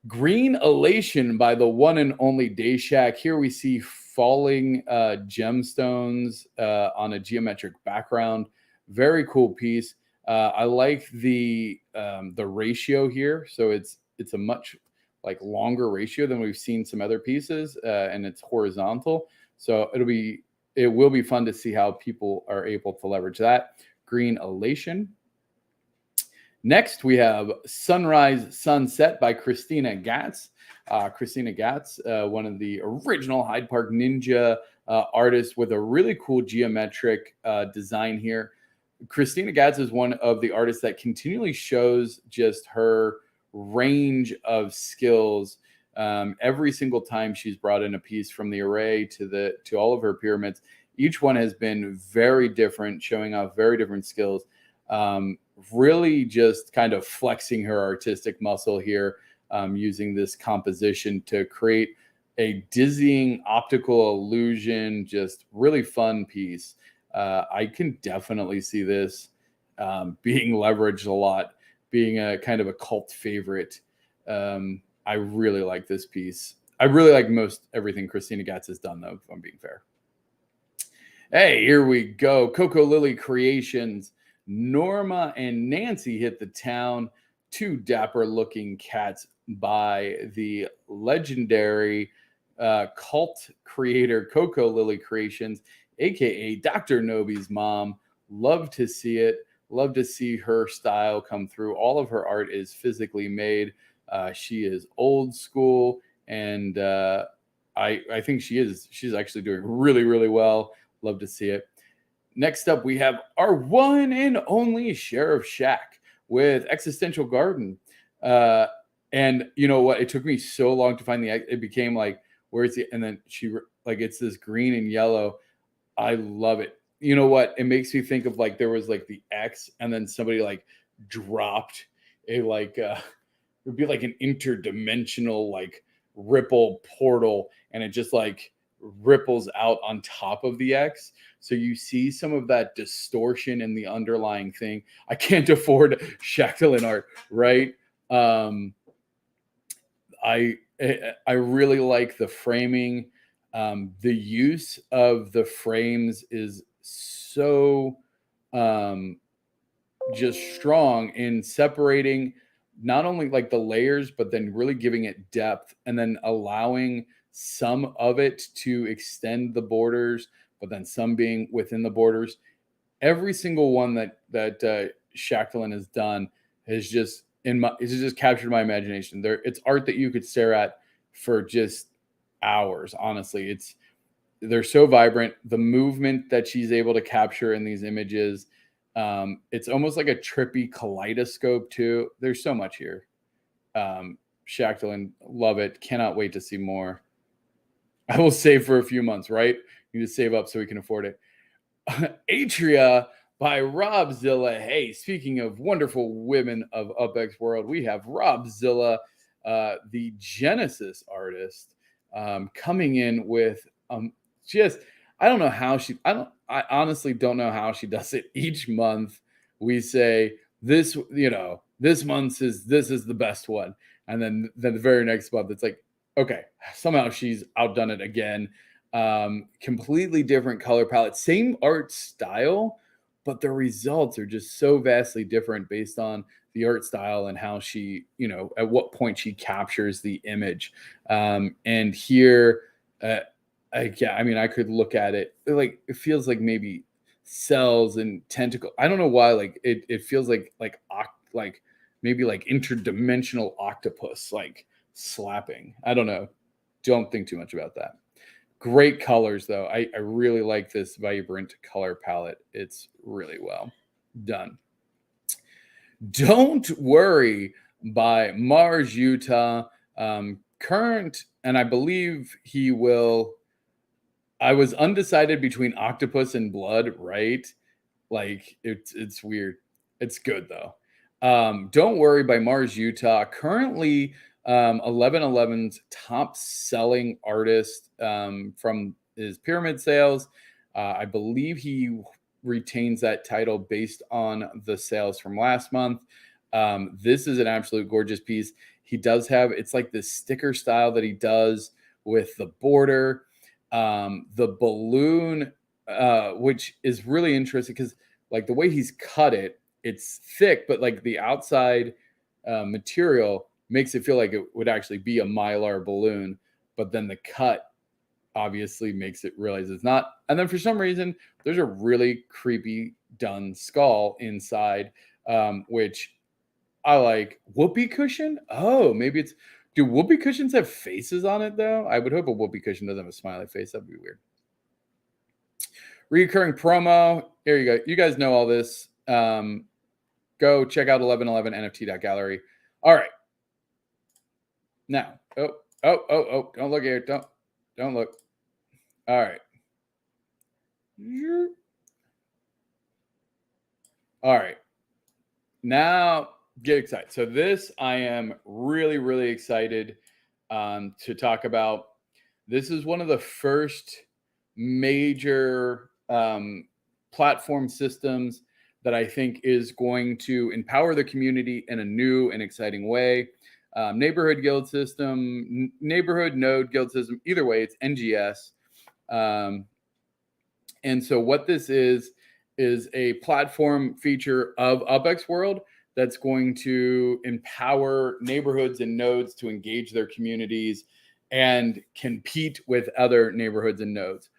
Green Elation by the one and only Dayshack. Here we see falling gemstones on a geometric background. Very cool piece. I like the ratio here. So it's a much like longer ratio than we've seen some other pieces, and it's horizontal. So it will be fun to see how people are able to leverage that. Green Elation. Next, we have Sunrise Sunset by Christina Gatz. Christina Gatz, one of the original Hyde Park Ninja artists with a really cool geometric design here. Christina Gatz is one of the artists that continually shows just her range of skills. Every single time she's brought in a piece from the array to all of her pyramids, each one has been very different, showing off very different skills. Really just kind of flexing her artistic muscle here, using this composition to create a dizzying optical illusion, just really fun piece. I can definitely see this being leveraged a lot, being a kind of a cult favorite. I really like this piece. I really like most everything Christina Gatz has done, though, if I'm being fair. Hey, here we go. Coco Lily Creations. Norma and Nancy hit the town. Two dapper looking cats by the legendary cult creator Coco Lily Creations, aka Dr. Nobi's mom. Love to see it. Love to see her style come through. All of her art is physically made. She is old school, and I think she's actually doing really, really well. Love to see it. Next up, we have our one and only Sheriff Shack with Existential Garden. And you know what? It took me so long to find it became like, where's the, and then it's this green and yellow. I love it. You know what? It makes me think of like, there was like the X and then somebody like dropped it would be like an interdimensional like ripple portal, and it just like ripples out on top of the X. So you see some of that distortion in the underlying thing. I can't afford Shacklin art, right? I really like the framing. The use of the frames is so just strong in separating not only like the layers, but then really giving it depth, and then allowing some of it to extend the borders, but then some being within the borders. Every single one that Shacklin has done has just it's just captured my imagination. It's art that you could stare at for just hours. Honestly, they're so vibrant. The movement that she's able to capture in these images, it's almost like a trippy kaleidoscope too. There's so much here. Shacklin, love it. Cannot wait to see more. I will save for a few months, right? You need to save up so we can afford it. Atria by Rob Zilla. Hey, speaking of wonderful women of UPX World, we have Rob Zilla, the Genesis artist, coming in with just, I don't know how I honestly don't know how she does it. Each month we say this, this month is the best one. And then the very next month, it's like, okay, somehow she's outdone it again. Completely different color palette, same art style, but the results are just so vastly different based on the art style and how she, at what point she captures the image. And here, I could look at it like it feels like maybe cells and tentacle. I don't know why, like it feels like maybe like interdimensional octopus like slapping. I don't know. Don't think too much about that. Great colors though. I really like this vibrant color palette. It's really well done. Don't Worry by Mars Utah. Current, and I believe he will. I was undecided between Octopus and Blood, right? Like it's weird. It's good though. Don't Worry by Mars Utah. Currently 1111's top selling artist from his pyramid sales. I believe he retains that title based on the sales from last month. This is an absolute gorgeous piece. He does have, it's like this sticker style that he does with the border. The balloon, which is really interesting because like the way he's cut it, it's thick, but like the outside material makes it feel like it would actually be a Mylar balloon, but then the cut obviously makes it realize it's not. And then for some reason, there's a really creepy done skull inside, which I like. Whoopee cushion? Oh, maybe it's. Do whoopee cushions have faces on it though? I would hope a whoopee cushion doesn't have a smiley face. That'd be weird. Recurring promo. Here you go. You guys know all this. Go check out 1111nft.gallery. All right. Now, don't look here. Don't look. All right. All right. Now get excited. So this I am really, really excited to talk about. This is one of the first major platform systems that I think is going to empower the community in a new and exciting way. Neighborhood guild system, neighborhood node guild system, either way, it's NGS. And so what this is a platform feature of UPX World that's going to empower neighborhoods and nodes to engage their communities and compete with other neighborhoods and nodes.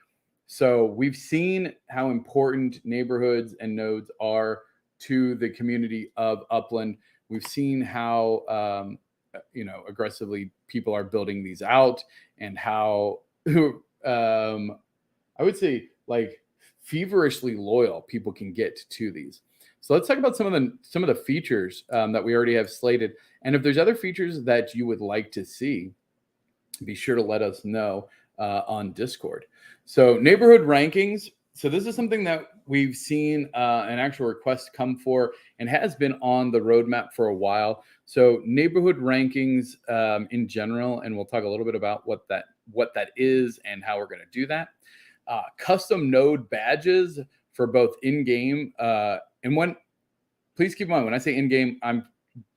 So we've seen how important neighborhoods and nodes are to the community of Upland. We've seen how aggressively people are building these out, and how I would say like feverishly loyal people can get to these. So let's talk about some of the features that we already have slated, and if there's other features that you would like to see, be sure to let us know on Discord. So neighborhood rankings. So this is something that we've seen an actual request come for and has been on the roadmap for a while. So neighborhood rankings in general, and we'll talk a little bit about what that is and how we're going to do that. Custom node badges for both in-game and when. Please keep in mind when I say in-game, I'm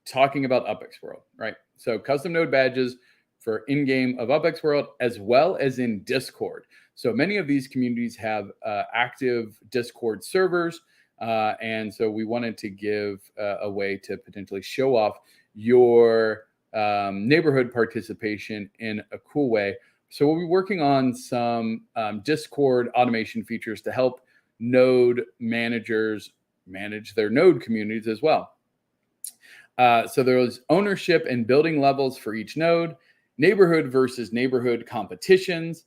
talking about UPX World, right? So custom node badges for in-game of UPX World, as well as in Discord. So many of these communities have active Discord servers. And so we wanted to give a way to potentially show off your neighborhood participation in a cool way. So we'll be working on some Discord automation features to help node managers manage their node communities as well. So there's ownership and building levels for each node, neighborhood versus neighborhood competitions,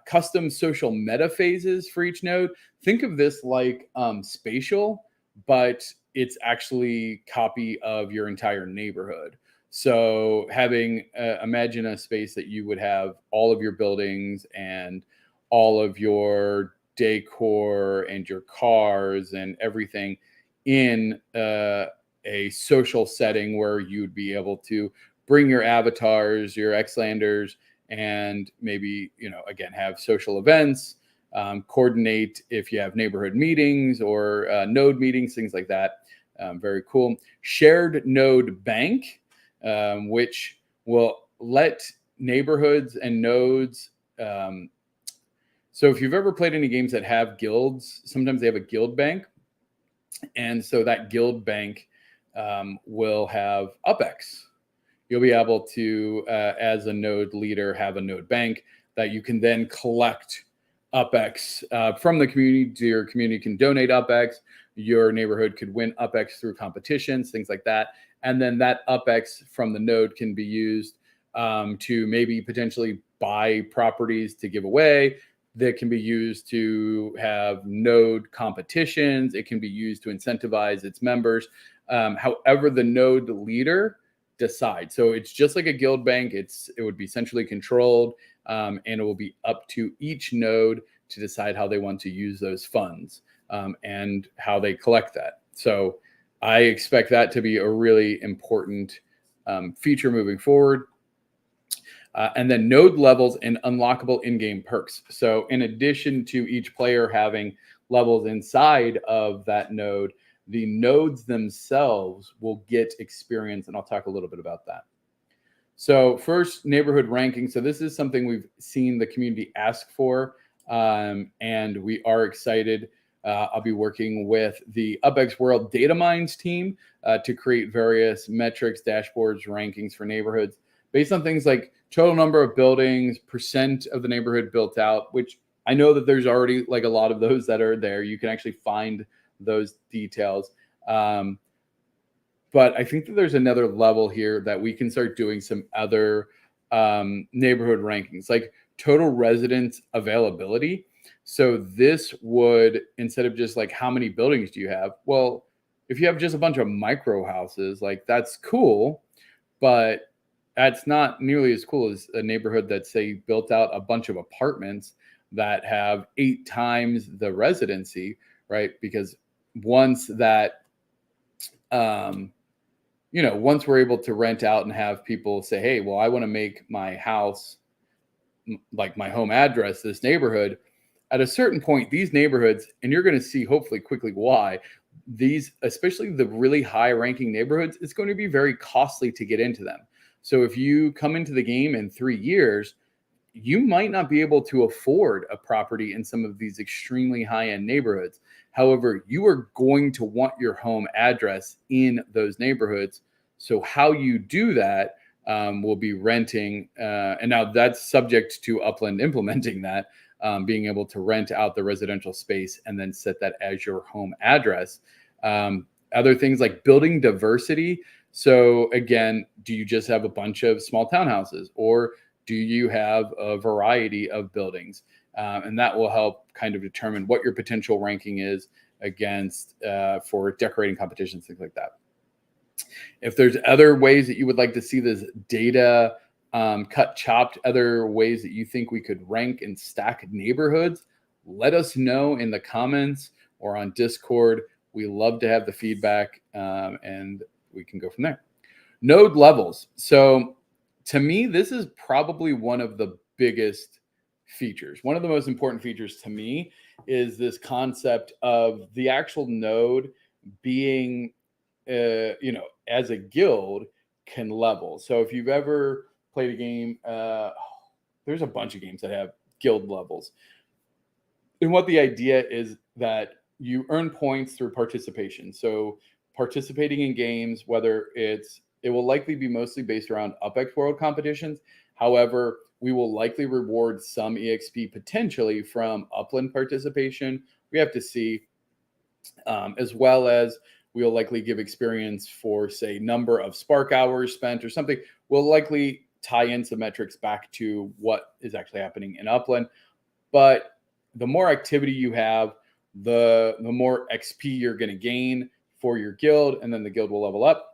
custom social meta phases for each node. Think of this like spatial, but it's actually copy of your entire neighborhood. So having, imagine a space that you would have all of your buildings and all of your decor and your cars and everything in a social setting where you'd be able to bring your avatars, your Xlanders, and maybe, again, have social events, coordinate if you have neighborhood meetings or node meetings, things like that. Very cool. Shared node bank, which will let neighborhoods and nodes. So if you've ever played any games that have guilds, sometimes they have a guild bank. And so that guild bank will have UPX. You'll be able to, as a node leader, have a node bank that you can then collect UPX from the community. Your community can donate UPX. Your neighborhood could win UPX through competitions, things like that. And then that UPX from the node can be used to maybe potentially buy properties to give away. That can be used to have node competitions. It can be used to incentivize its members. However, the node leader decide. So it's just like a guild bank. It would be centrally controlled, and it will be up to each node to decide how they want to use those funds and how they collect that. So I expect that to be a really important feature moving forward. And then node levels and unlockable in-game perks. So in addition to each player having levels inside of that node, the nodes themselves will get experience, and I'll talk a little bit about that. So first, neighborhood ranking. So this is something we've seen the community ask for, and we are excited. I'll be working with the UPX World Data Mines team to create various metrics, dashboards, rankings for neighborhoods based on things like total number of buildings, percent of the neighborhood built out, which I know that there's already like a lot of those that are there. You can actually find those details. But I think that there's another level here that we can start doing some other neighborhood rankings, like total residence availability. So this would, instead of just like how many buildings do you have? Well, if you have just a bunch of micro houses, like that's cool, but that's not nearly as cool as a neighborhood that say built out a bunch of apartments that have 8 times the residency, right? Because once that once we're able to rent out and have people say, hey, well, I want to make my house, like my home address, this neighborhood, at a certain point, these neighborhoods, and you're going to see hopefully quickly why, these, especially the really high ranking neighborhoods, it's going to be very costly to get into them. So if you come into the game in 3 years, you might not be able to afford a property in some of these extremely high-end neighborhoods. However, you are going to want your home address in those neighborhoods. So how you do that will be renting. And now that's subject to Upland implementing that, being able to rent out the residential space and then set that as your home address. Other things like building diversity. So again, do you just have a bunch of small townhouses, or do you have a variety of buildings? And that will help kind of determine what your potential ranking is against for decorating competitions, things like that. If there's other ways that you would like to see this data cut, chopped, other ways that you think we could rank and stack neighborhoods, let us know in the comments or on Discord. We love to have the feedback, and we can go from there. Node levels. So to me, this is probably one of the biggest features. One of the most important features to me is this concept of the actual node being, as a guild can level. So if you've ever played a game, there's a bunch of games that have guild levels. And what the idea is that you earn points through participation. So participating in games, whether it will likely be mostly based around UPX World competitions. However, we will likely reward some EXP potentially from Upland participation. We have to see, as well as we'll likely give experience for, say, number of Spark hours spent or something. We'll likely tie in some metrics back to what is actually happening in Upland. But the more activity you have, the more XP you're going to gain for your guild, and then the guild will level up.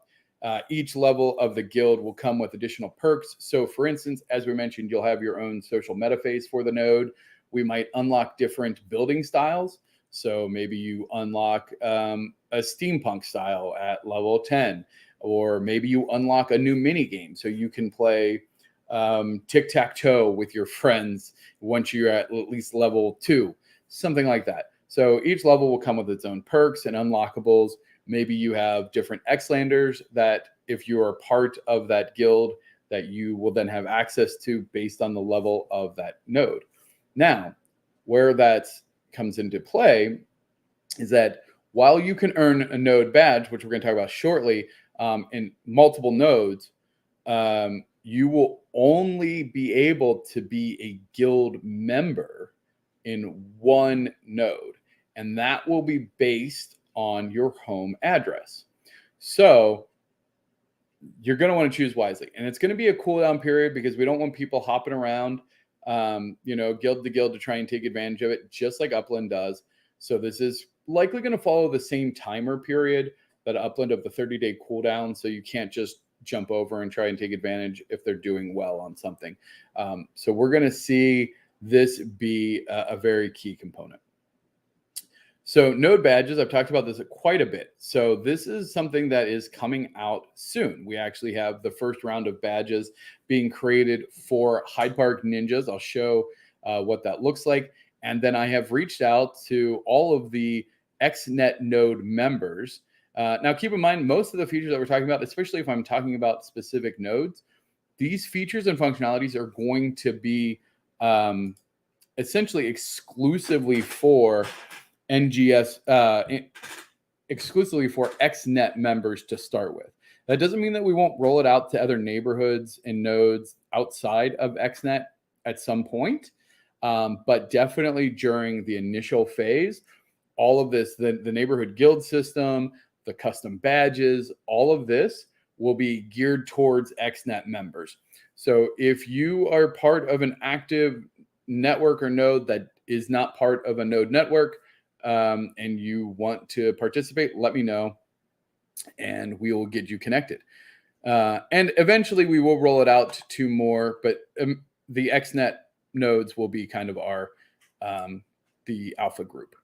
Each level of the guild will come with additional perks. So for instance, as we mentioned, you'll have your own social meta phase for the node. We might unlock different building styles. So maybe you unlock a steampunk style at level 10, or maybe you unlock a new mini game so you can play tic-tac-toe with your friends once you're at least level 2, something like that. So each level will come with its own perks and unlockables. Maybe you have different Xlanders that if you are part of that guild that you will then have access to based on the level of that node. Now, where that comes into play is that while you can earn a node badge, which we're going to talk about shortly, in multiple nodes, you will only be able to be a guild member in one node, and that will be based on your home address. So you're going to want to choose wisely, and it's going to be a cooldown period because we don't want people hopping around, guild to guild to try and take advantage of it, just like Upland does. So this is likely going to follow the same timer period that Upland of the 30-day cooldown. So you can't just jump over and try and take advantage if they're doing well on something. So we're going to see this be a very key component. So node badges, I've talked about this quite a bit. So this is something that is coming out soon. We actually have the first round of badges being created for Hyde Park Ninjas. I'll show what that looks like. And then I have reached out to all of the XNet node members. Now, keep in mind, most of the features that we're talking about, especially if I'm talking about specific nodes, these features and functionalities are going to be essentially exclusively for NGS exclusively for XNet members to start with. That doesn't mean that we won't roll it out to other neighborhoods and nodes outside of XNet at some point, but definitely during the initial phase, all of this, the neighborhood guild system, the custom badges, all of this will be geared towards XNet members. So if you are part of an active network or node that is not part of a node network, and you want to participate, let me know and we will get you connected. And eventually we will roll it out to more, but the XNet nodes will be kind of our, the alpha group.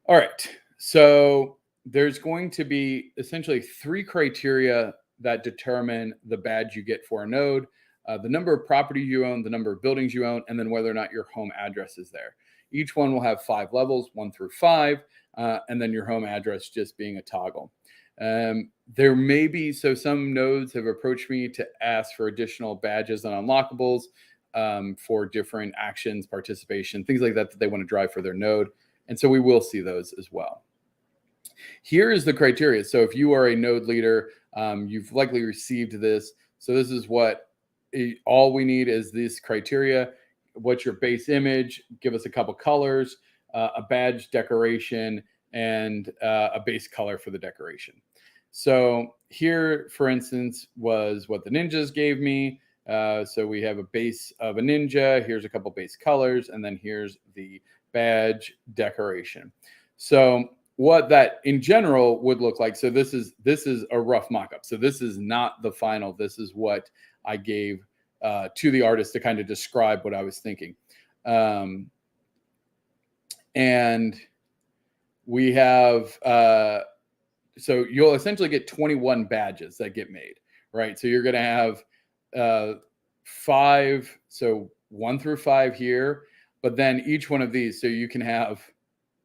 All right, so there's going to be essentially 3 criteria that determine the badge you get for a node: the number of properties you own, the number of buildings you own, and then whether or not your home address is there. Each one will have 5 levels, 1 through 5, and then your home address just being a toggle. There may be, so some nodes have approached me to ask for additional badges and unlockables for different actions, participation, things like that they want to drive for their node. And so we will see those as well. Here is the criteria. So if you are a node leader, you've likely received this. So this is what all we need is this criteria. What's your base image? Give us a couple colors, a badge decoration, and a base color for the decoration. So here, for instance, was what the ninjas gave me. So we have a base of a ninja. Here's a couple base colors, and then here's the badge decoration. So what that in general would look like. So this is a rough mock-up. So this is not the final. This is what I gave to the artist to kind of describe what I was thinking. And we have, so you'll essentially get 21 badges that get made, right? So you're going to have 5, so 1 through 5 here, but then each one of these, so you can have,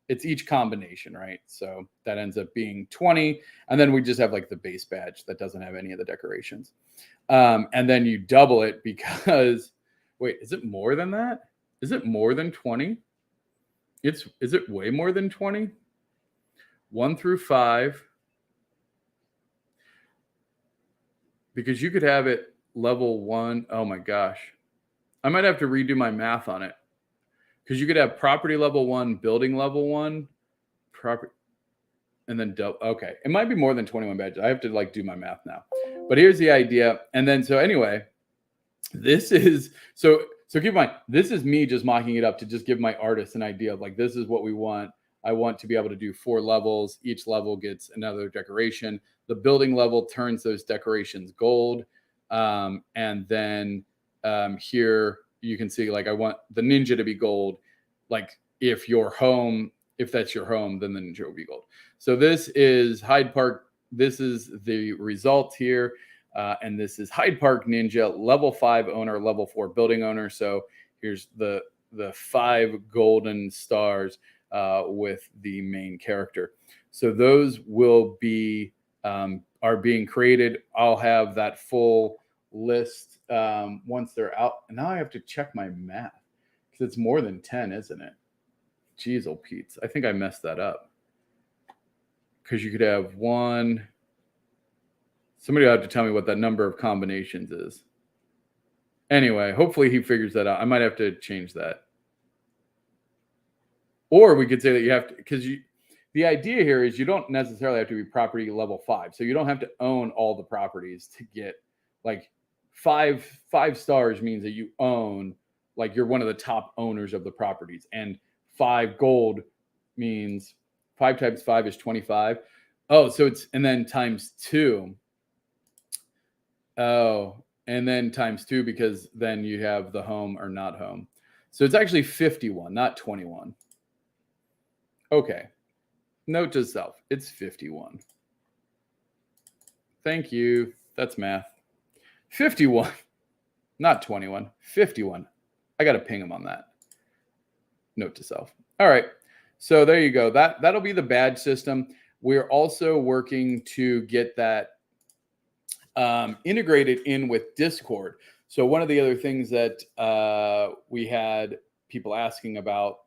it's each combination, right? So that ends up being 20. And then we just have like the base badge that doesn't have any of the decorations. And then you double it because, wait, is it more than that? Is it more than 20? Is it way more than 20? 1 through 5. Because you could have it level 1. Oh my gosh. I might have to redo my math on it. Because you could have property level 1, building level 1, property, and then double. Okay, it might be more than 21 badges. I have to like do my math now. But here's the idea. And then so anyway, this is so keep in mind, this is me just mocking it up to just give my artist an idea of like, this is what we want. I want to be able to do 4 levels. Each level gets another decoration. The building level turns those decorations gold. And then here you can see, like, I want the ninja to be gold. Like if that's your home, then the ninja will be gold. So this is Hyde Park. This is the result here. And this is Hyde Park Ninja, level 5 owner, level 4 building owner. So here's the 5 golden stars with the main character. So those will be are being created. I'll have that full list once they're out. And now I have to check my math because it's more than 10, isn't it? Jeez, oh Pete's. I think I messed that up because you could have 1. Somebody will have to tell me what that number of combinations is. Anyway, hopefully he figures that out. I might have to change that. Or we could say that you have to, because the idea here is you don't necessarily have to be property level 5. So you don't have to own all the properties to get like 5 stars means that you own, like you're one of the top owners of the properties. And 5 gold means 5 times 5 is 25. Oh, so it's, and then times 2. Oh, and then times 2 because then you have the home or not home. So it's actually 51, not 21. Okay. Note to self, it's 51. Thank you. That's math. 51, not 21, 51. I got to ping him on that. Note to self. All right. So there you go. That'll be the badge system. We're also working to get that integrated in with Discord. So one of the other things that we had people asking about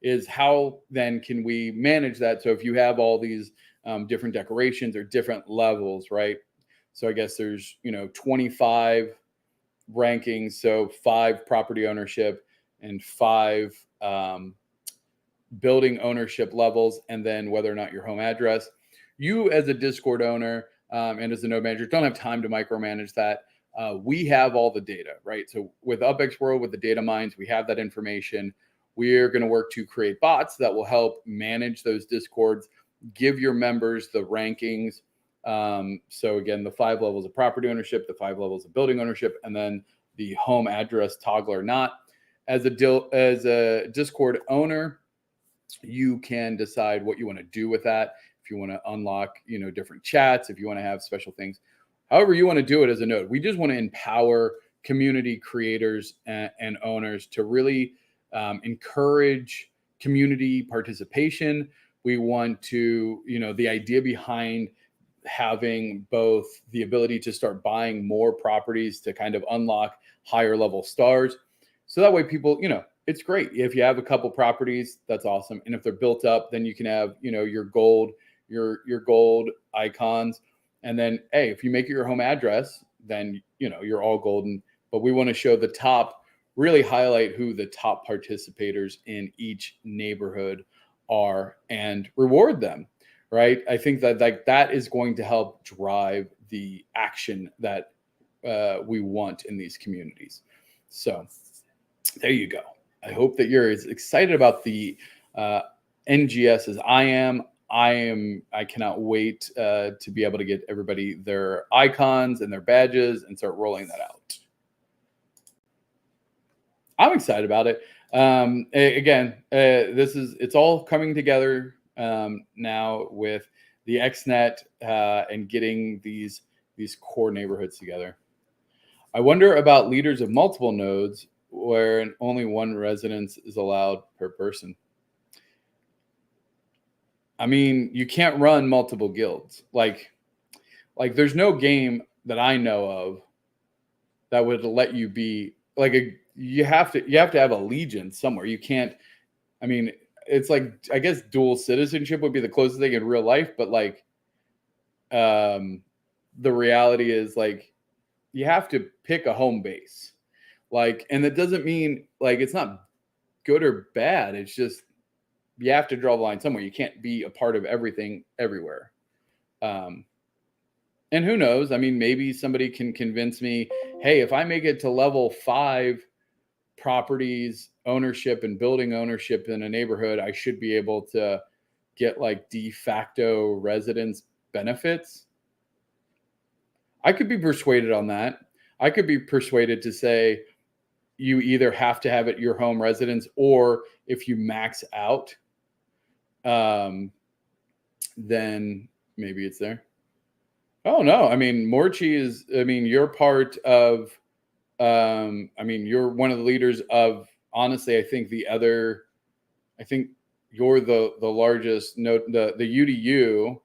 is how then can we manage that? So if you have all these different decorations or different levels, right? So I guess there's 25 rankings, so 5 property ownership and 5 building ownership levels, and then whether or not your home address. You as a Discord owner and as a node manager don't have time to micromanage that. We have all the data, right? So with UPX World, with the data mines, we have that information. We're going to work to create bots that will help manage those Discords, give your members the rankings. So again, the 5 levels of property ownership, the 5 levels of building ownership, and then the home address toggle or not. As a Discord owner, you can decide what you want to do with that. If you want to unlock, different chats, if you want to have special things, however you want to do it as a node. We just want to empower community creators and owners to really encourage community participation. We want to, the idea behind having both the ability to start buying more properties to kind of unlock higher level stars. So that way people, it's great. If you have a couple properties, that's awesome. And if they're built up, then you can have, your gold, your gold icons. And then, hey, if you make it your home address, then, you're all golden. But we want to show the top, really highlight who the top participators in each neighborhood are and reward them, right? I think that that is going to help drive the action that we want in these communities. So there you go. I hope that you're as excited about the NGS as I am. I cannot wait to be able to get everybody their icons and their badges and start rolling that out. I'm excited about it. Again, it's all coming together now with the XNet and getting these core neighborhoods together. I wonder about leaders of multiple nodes where only one residence is allowed per person. I mean, you can't run multiple guilds. Like there's no game that I know of that would let you be like you have to have allegiance somewhere. You can't. I mean, it's like, I guess dual citizenship would be the closest thing in real life, but the reality is you have to pick a home base. And that doesn't mean it's not good or bad. It's just you have to draw the line somewhere. You can't be a part of everything everywhere. And who knows? I mean, maybe somebody can convince me, hey, if I make it to level 5 properties ownership and building ownership in a neighborhood, I should be able to get de facto residence benefits. I could be persuaded on that. I could be persuaded to say, you either have to have it your home residence, or if you max out, then maybe it's there. Oh no, I mean, Morchi is, you're part of, you're one of the leaders of, honestly, I think you're the largest node, the UDU.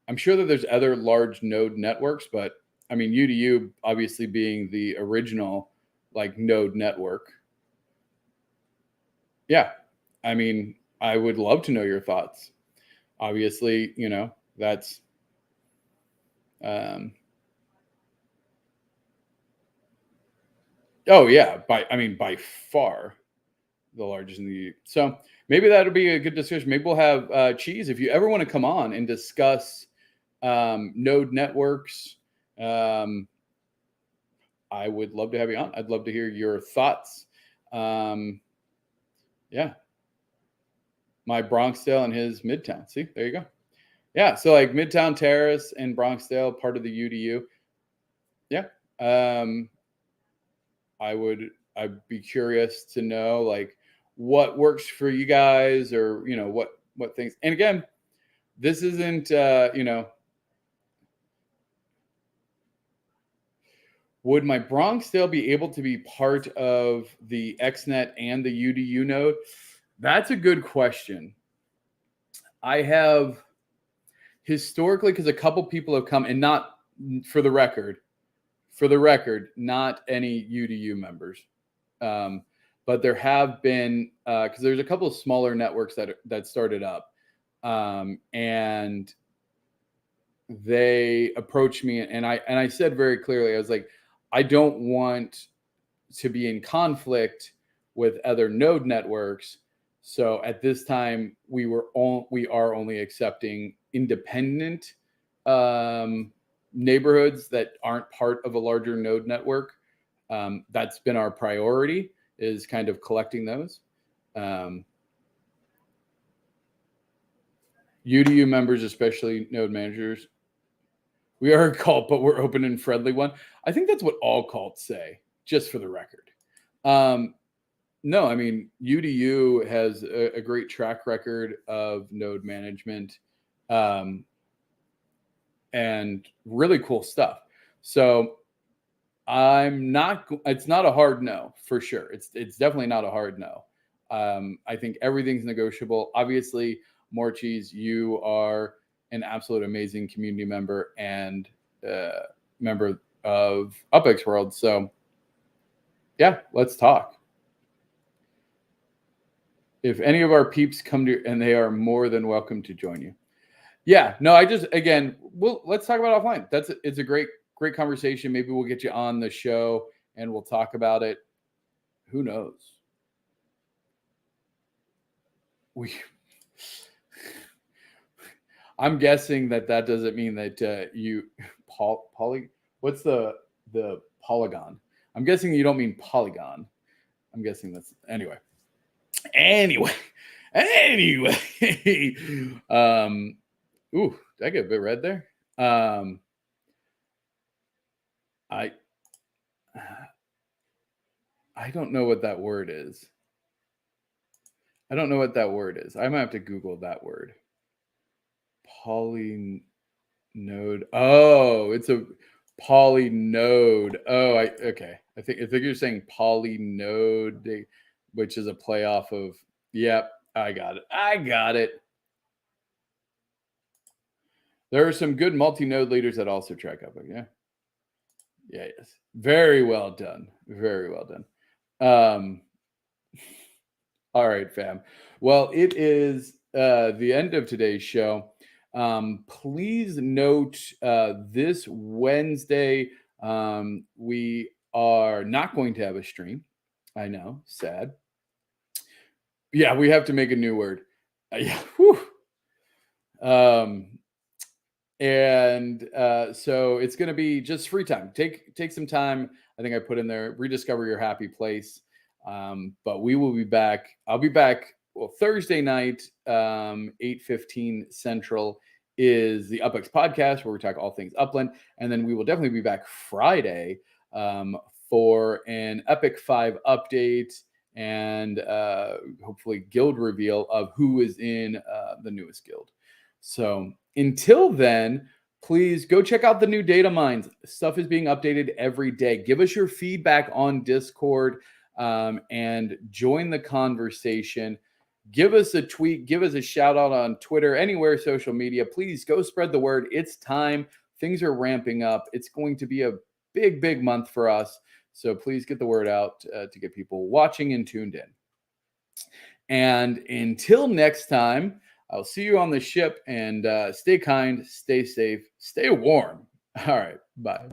I'm sure that there's other large node networks, but UDU obviously being the original node network. Yeah. I would love to know your thoughts. Obviously, that's oh yeah, by far the largest in the. So maybe that'll be a good discussion. Maybe we'll have Cheese if you ever want to come on and discuss node networks. I would love to have you on. I'd love to hear your thoughts. Yeah. My Bronxdale and his Midtown. See, there you go. Yeah. So Midtown Terrace and Bronxdale, part of the UDU. Yeah. I'd be curious to know what works for you guys, or, what things. And again, this isn't, would my Bronxdale be able to be part of the XNet and the UDU node? That's a good question. I have historically, because a couple people have come, and not for the record, not any UDU members. but there have been because there's a couple of smaller networks that started up, and they approached me, and I said very clearly, I was like, I don't want to be in conflict with other node networks. So at this time, we are only accepting independent neighborhoods that aren't part of a larger node network. That's been our priority, is kind of collecting those. UDU members, especially node managers, we are a cult, but we're open and friendly one. I think that's what all cults say, just for the record. No, I mean, UDU has a great track record of node management, and really cool stuff. So it's not a hard no, for sure. It's definitely not a hard no. I think everything's negotiable. Obviously, Morchis, you are an absolute amazing community member and member of UPX World. So yeah, let's talk. If any of our peeps come to, and they are more than welcome to join you. Yeah, no, let's talk about offline. It's a great conversation. Maybe we'll get you on the show and we'll talk about it. Who knows? I'm guessing that doesn't mean that what's the polygon? I'm guessing you don't mean polygon. I'm guessing that's anyway. Ooh, did I get a bit red there? I don't know what that word is. I don't know what that word is. I might have to Google that word. Polynode. Oh, it's a polynode. Oh, okay. I think you're saying polynode, which is a play off of. Yep, I got it. There are some good multi-node leaders that also track up. Yeah. Yeah. Yes. Very well done. Very well done. All right, fam. Well, it is the end of today's show. Please note this Wednesday, we are not going to have a stream. I know, sad. Yeah, we have to make a new word. Yeah. Whew. So it's going to be just free time. Take some time. I think I put in there, rediscover your happy place. But we will be back. I'll be back. Well, Thursday night, 8:15 Central is the UPX podcast where we talk all things Upland. And then we will definitely be back Friday for an Epic 5 update and hopefully guild reveal of who is in the newest guild. So until then, please go check out the new data mines. Stuff is being updated every day. Give us your feedback on Discord and join the conversation. Give us a tweet. Give us a shout out on Twitter, anywhere social media. Please go spread the word. It's time. Things are ramping up. It's going to be a big, big month for us. So please get the word out to get people watching and tuned in. And until next time, I'll see you on the ship, and stay kind, stay safe, stay warm. All right, bye.